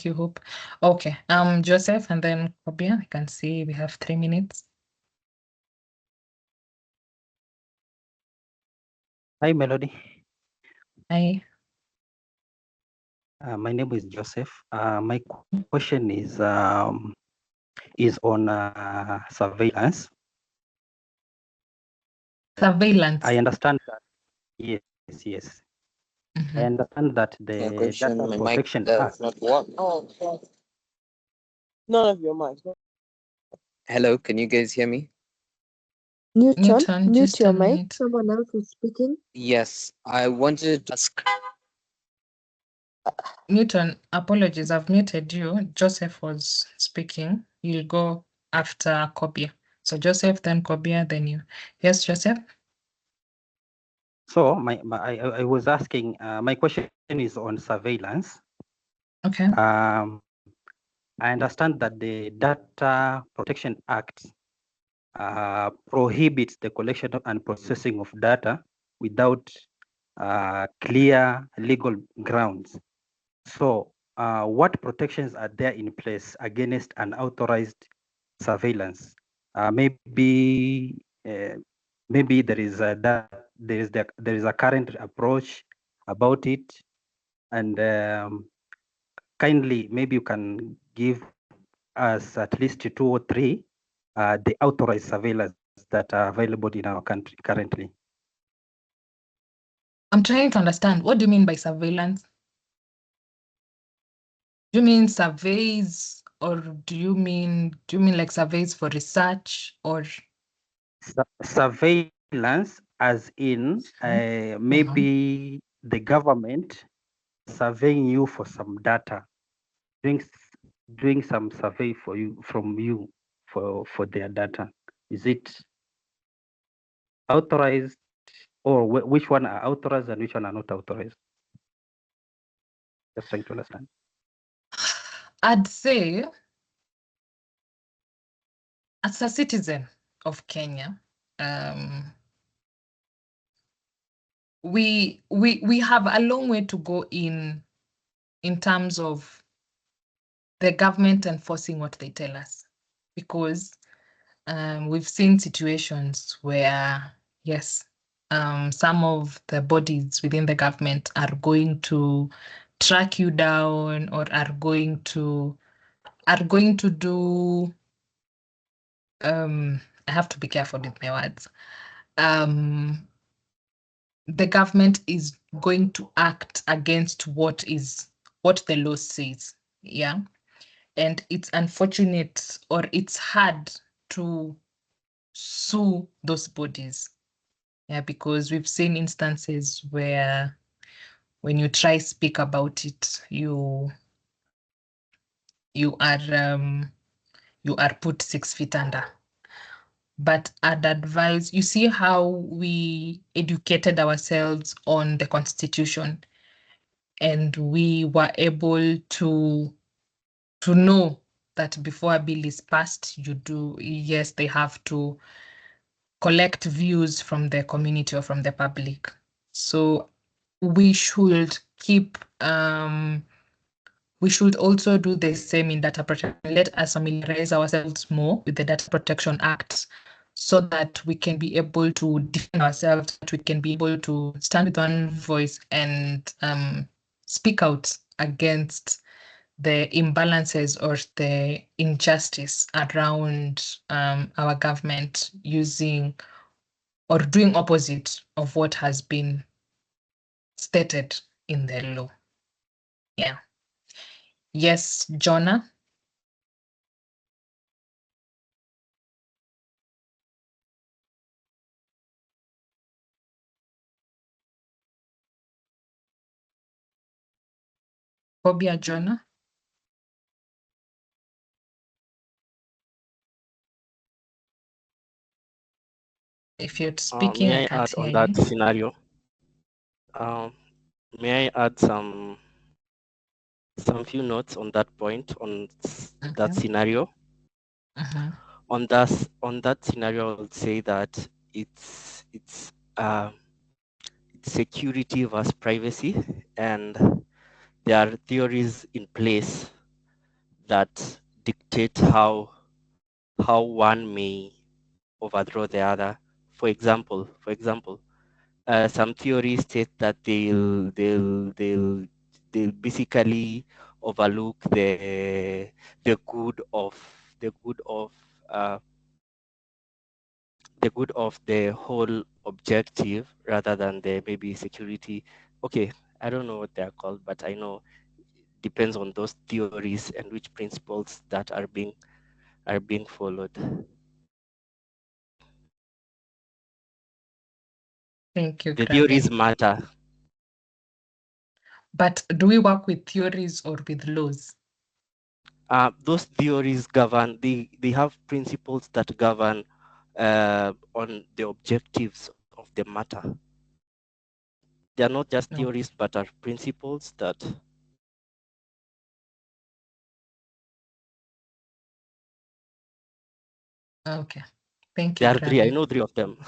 you, Hope. Okay, Joseph, and then Kobia. I can see we have 3 minutes. Hi, Melody. Hi. My name is Joseph. My question is on surveillance. Surveillance. I understand that. Yes. I understand that the question, Data my mic Protection does Act. not work. None of your mics. Hello, can you guys hear me? Newton, mute just your a mic. minute. Someone else is speaking. Yes, I wanted to ask. Newton, apologies, I've muted you. Joseph was speaking. You'll go after Kobia. So Joseph, then Kobia, then you. Yes, Joseph? So I was asking, my question is on surveillance. Okay. I understand that the Data Protection Act prohibits the collection and processing of data without clear legal grounds. So what protections are there in place against unauthorized surveillance? Maybe there is a current approach about it, and kindly maybe you can give us at least 2 or 3 the authorized surveillance that are available in our country currently. I'm trying to understand. What do you mean by surveillance? Do you mean surveys, or do you mean like surveys for research, or Surveillance as in maybe the government surveying you for some data, doing some survey for you for their data. Is it authorized, or which one are authorized and which one are not authorized? Just trying to understand. I'd say, as a citizen of Kenya, we have a long way to go in terms of the government enforcing what they tell us, because we've seen situations where, yes, some of the bodies within the government are going to track you down, or are going to do, I have to be careful with my words. The government is going to act against what the law says. Yeah. And it's unfortunate, or it's hard to sue those bodies. Yeah, because we've seen instances where when you try speak about it, you are put 6 feet under. But I'd advise, you see how we educated ourselves on the Constitution, and we were able to know that before a bill is passed, yes, they have to collect views from the community or from the public. So we should also do the same in data protection. Let us familiarize ourselves more with the Data Protection Act, so that we can be able to defend ourselves, that we can be able to stand with one voice and speak out against the imbalances or the injustice around our government using or doing opposite of what has been stated in the law. Yeah. Yes, Jonah? Phobia, Jonah? If you're speaking, May I I can't add on hear that you. scenario? May I add some few notes on that point, on that Okay. scenario? On that scenario, I would say that it's security versus privacy, and there are theories in place that dictate how one may overthrow the other. For example, some theories state that they'll basically overlook the good of the whole objective, rather than the maybe security. Okay, I don't know what they're called, but I know it depends on those theories and which principles that are being followed. Thank you, The Graham. theories matter. But do we work with theories or with laws? Those theories govern, they have principles that govern on the objectives of the matter. They are not just theories, but are principles that. Okay. Thank you, There are three. I Graham. know three of them.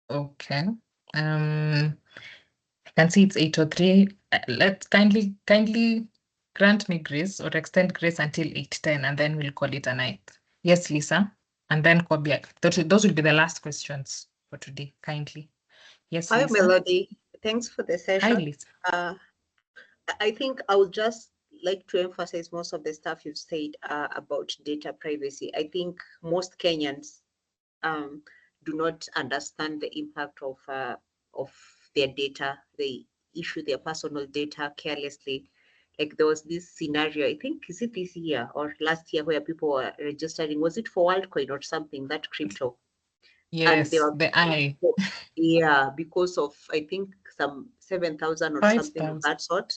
Okay. I can see it's 8:03. Let's kindly grant me grace, or extend grace until 8:10, and then we'll call it a night. Yes, Lisa. And then Kobia. Those will be the last questions for today. Kindly. Yes, Hi, Lisa. Melody. Thanks for the session. Hi, Lisa. I think I would just like to emphasize most of the stuff you've said about data privacy. I think most Kenyans do not understand the impact of their data. They issue their personal data carelessly. Like there was this scenario, I think, is it this year or last year, where people were registering, was it for WorldCoin or something, that crypto? And they Yes, were, the eye. yeah, because of, I think, some 7,000 or something of 5,000. that sort.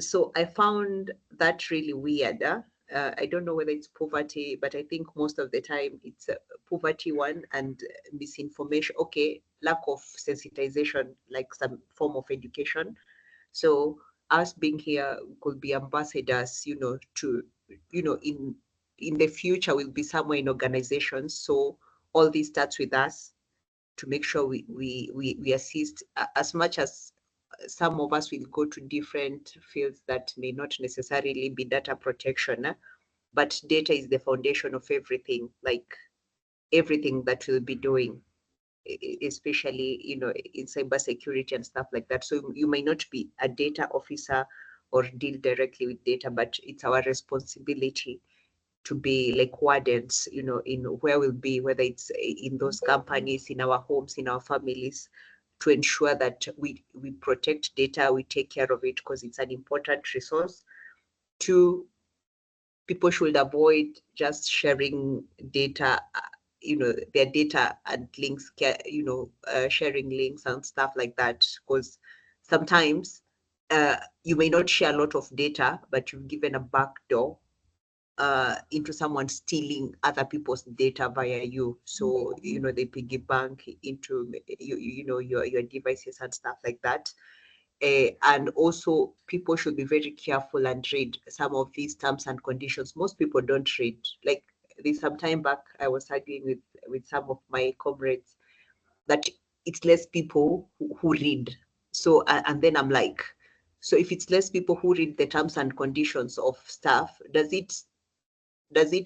So I found that really weird. I don't know whether it's poverty, but I think most of the time it's a poverty one, and misinformation. Okay, lack of sensitization, like some form of education. So us being here could be ambassadors, to, in the future we'll be somewhere in organizations. So all this starts with us to make sure we assist as much as some of us will go to different fields that may not necessarily be data protection, but data is the foundation of everything, like everything that we'll be doing, especially, in cybersecurity and stuff like that. So you may not be a data officer or deal directly with data, but it's our responsibility to be like wardens, in where we'll be, whether it's in those companies, in our homes, in our families, to ensure that we protect data, we take care of it because it's an important resource. Two, people should avoid just sharing data, their data and links, sharing links and stuff like that, because sometimes you may not share a lot of data, but you've given a backdoor into someone stealing other people's data via you. So, they piggy bank into your devices and stuff like that. And also people should be very careful and read some of these terms and conditions. Most people don't read. Like this some time back, I was arguing with some of my comrades that it's less people who read. So, and then I'm like, so if it's less people who read the terms and conditions of stuff, does it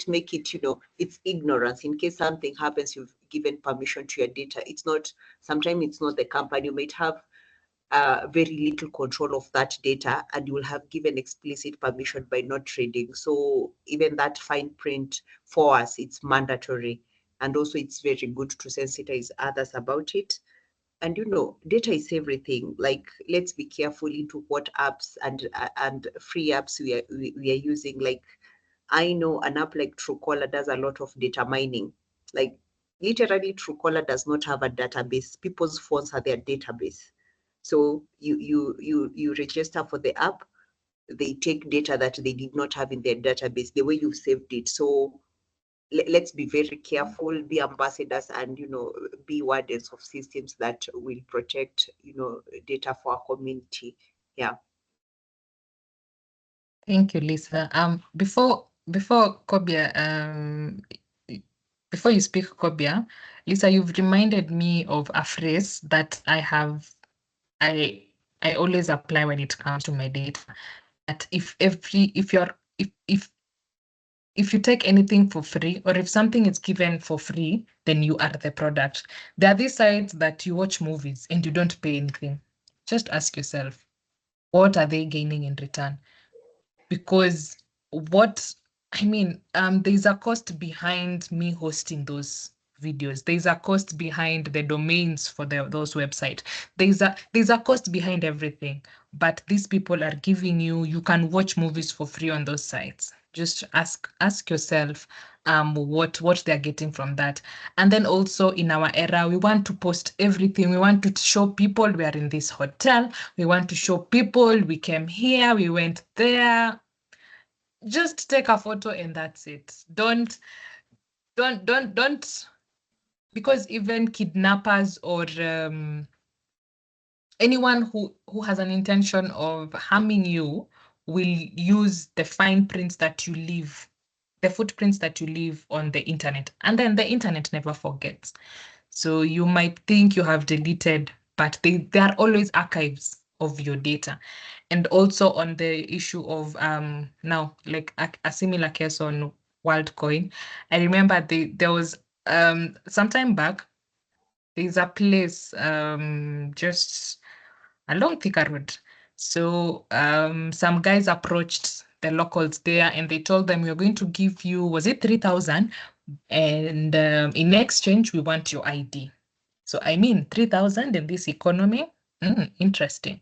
make it, it's ignorance. In case something happens, you've given permission to your data. It's not, sometimes it's not the company. You might have very little control of that data, and you will have given explicit permission by not reading. So even that fine print for us, it's mandatory. And also it's very good to sensitize others about it. And data is everything. Like, let's be careful into what apps and free apps we are using. Like, I know an app like Truecaller does a lot of data mining. Like, literally, Truecaller does not have a database. People's phones are their database. So you register for the app, they take data that they did not have in their database, the way you've saved it. So let's be very careful, be ambassadors, and be wardens of systems that will protect data for our community. Yeah. Thank you, Lisa. Before Kobia, before you speak, Kobia, Lisa, you've reminded me of a phrase that I always apply when it comes to my data. That if you take anything for free, or if something is given for free, then you are the product. There are these sites that you watch movies and you don't pay anything. Just ask yourself, what are they gaining in return? Because there's a cost behind me hosting those videos. There's a cost behind the domains for those websites. There's a cost behind everything. But these people are giving you can watch movies for free on those sites. Just ask yourself what they're getting from that. And then also in our era, we want to post everything. We want to show people we are in this hotel. We want to show people we came here, we went there. Just take a photo and that's it. Don't, because even kidnappers or anyone who has an intention of harming you will use the fine prints that you leave, the footprints that you leave on the internet. And then the internet never forgets. So you might think you have deleted, but there are always archives of your data. And also on the issue of now, like a similar case on WorldCoin, I remember there was some time back, there's a place just along Thika Road. So some guys approached the locals there and they told them, we're going to give you, was it 3,000? And in exchange, we want your ID. So 3,000 in this economy, interesting.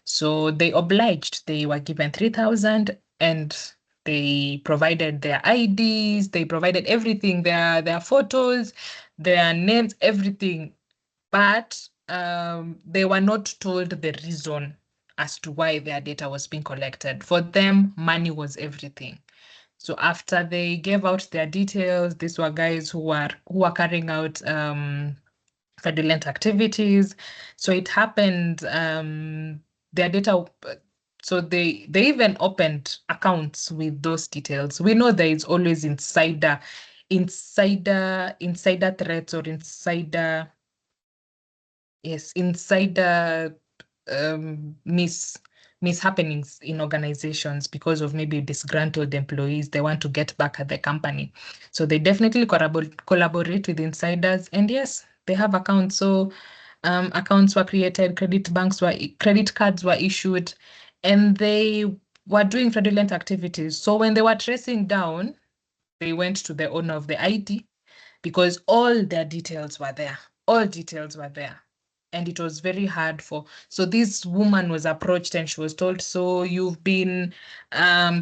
So they obliged, they were given 3,000 and they provided their IDs, they provided everything, their photos, their names, everything. But they were not told the reason as to why their data was being collected. For them, money was everything. So after they gave out their details, these were guys who were carrying out fraudulent activities. So it happened, their data, So they even opened accounts with those details. We know there is always insider threats or insider mishappenings in organizations because of maybe disgruntled employees. They want to get back at the company. So they definitely collaborate with insiders. And yes, they have accounts. So accounts were created, credit cards were issued, and they were doing fraudulent activities. So when they were tracing down, they went to the owner of the ID because all their details were there. All details were there. And it was very hard so this woman was approached and she was told, so you've been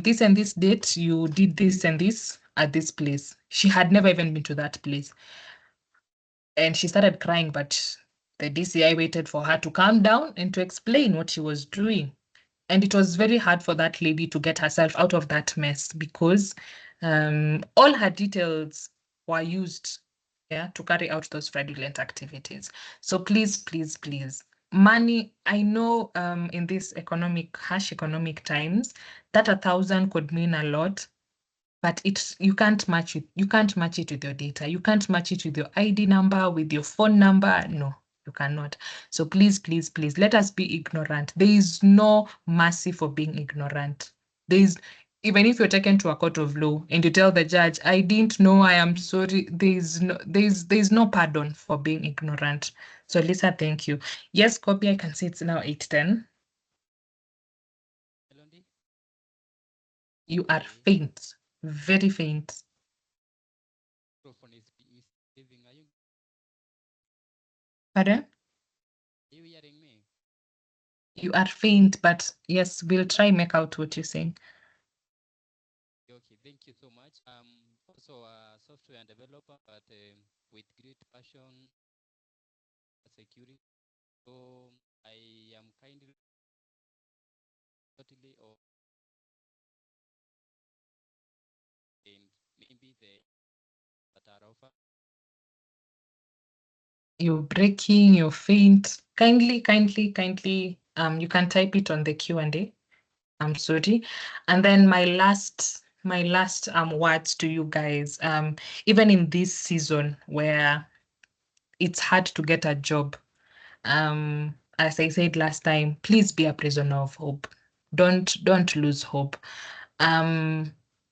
this and this date, you did this and this at this place. She had never even been to that place. And she started crying, but the DCI waited for her to calm down and to explain what she was doing. And it was very hard for that lady to get herself out of that mess because all her details were used to carry out those fraudulent activities. So please, please, please, money, I know in this harsh economic times, that 1,000 could mean a lot, but you can't match it. You can't match it with your data. You can't match it with your ID number, with your phone number. No, you cannot. So please, please, please, let us be ignorant. There is no mercy for being ignorant. Even if you're taken to a court of law and you tell the judge, I didn't know, I am sorry, there's no pardon for being ignorant. So Lisa, thank you. Yes, Kobe, I can see it's now 8:10. You are faint, very faint. Pardon? Are you hearing me? You are faint, but yes, we'll try make out what you're saying. Okay, thank you so much. Also a software developer, but with great passion security. So I am kindly totally or and maybe the that are offered. You're breaking, you're faint. Kindly, you can type it on the Q&A. I'm sorry. And then my last words to you guys, even in this season where it's hard to get a job, as I said last time, please be a prisoner of hope. Don't lose hope.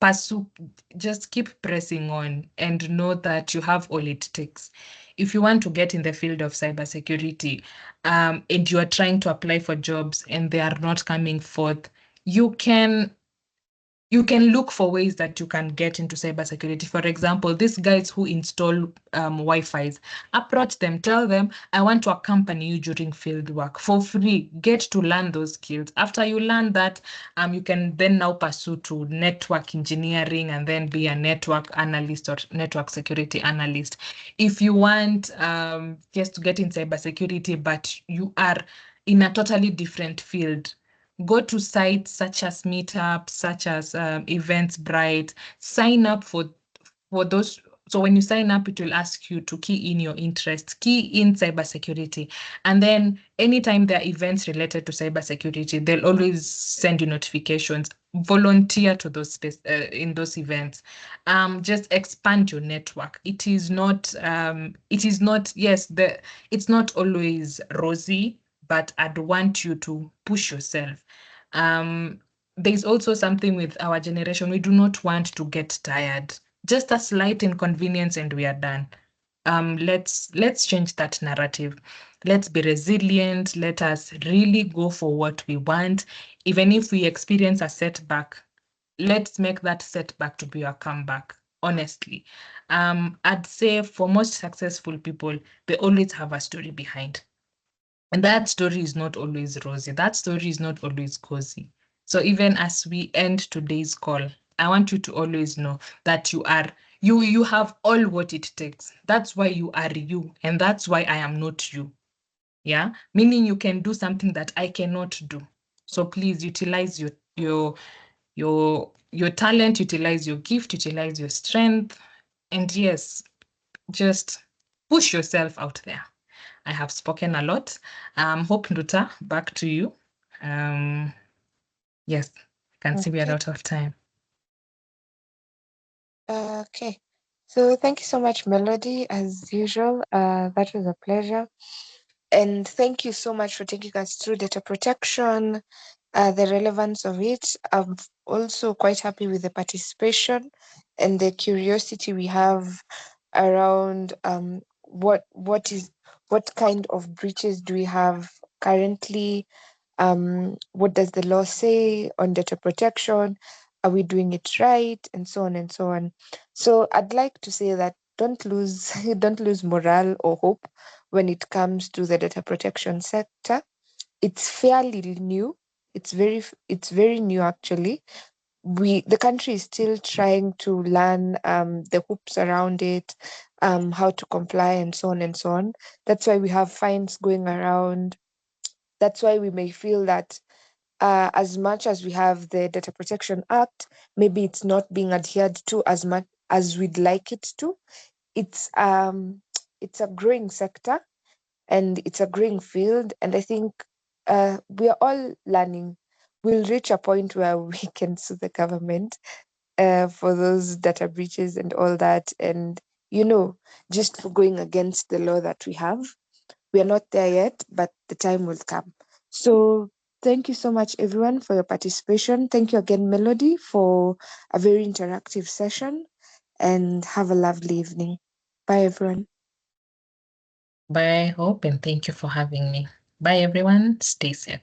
Pursue, just keep pressing on and know that you have all it takes. If you want to get in the field of cybersecurity, and you are trying to apply for jobs and they are not coming forth, you can look for ways that you can get into cybersecurity. For example, these guys who install Wi-Fi's, approach them, tell them, I want to accompany you during field work for free. Get to learn those skills. After you learn that, you can then now pursue to network engineering and then be a network analyst or network security analyst. If you want just to get in cybersecurity, but you are in a totally different field, go to sites such as Meetup, such as Eventbrite, sign up for those. So when you sign up, it will ask you to key in your interests, key in cybersecurity. And then anytime there are events related to cybersecurity, they'll always send you notifications. Volunteer to those in those events. Just expand your network. It's not always rosy, but I'd want you to push yourself. There's also something with our generation. We do not want to get tired. Just a slight inconvenience and we are done. Let's change that narrative. Let's be resilient. Let us really go for what we want. Even if we experience a setback, let's make that setback to be a comeback. Honestly, I'd say for most successful people, they always have a story behind. And that story is not always rosy. That story is not always cozy. So even as we end today's call, I want you to always know that you have all what it takes. That's why you are you, and that's why I am not you. Yeah, meaning you can do something that I cannot do. So please utilize your talent, utilize your gift, utilize your strength, and yes, just push yourself out there. I have spoken a lot. Hope Nduta, back to you. Yes, can see we are Okay. out of time. Okay. So thank you so much, Melody, as usual. That was a pleasure. And thank you so much for taking us through data protection, the relevance of it. I'm also quite happy with the participation and the curiosity we have around what kind of breaches do we have currently. What does the law say on data protection? Are we doing it right? And so on and so on. So I'd like to say that don't lose don't lose morale or hope when it comes to the data protection sector. It's fairly new. It's very new actually. The country is still trying to learn the hoops around it, how to comply and so on and so on. That's why we have fines going around. That's why we may feel that as much as we have the Data Protection Act, maybe it's not being adhered to as much as we'd like it to. It's it's a growing sector and it's a growing field, and I think we are all learning. We'll reach a point where we can sue the government for those data breaches and all that, and just for going against the law that we have. We are not there yet, but the time will come. So thank you so much, everyone, for your participation. Thank you again, Melody, for a very interactive session, and have a lovely evening. Bye, everyone. Bye, Hope, and thank you for having me. Bye, everyone. Stay safe.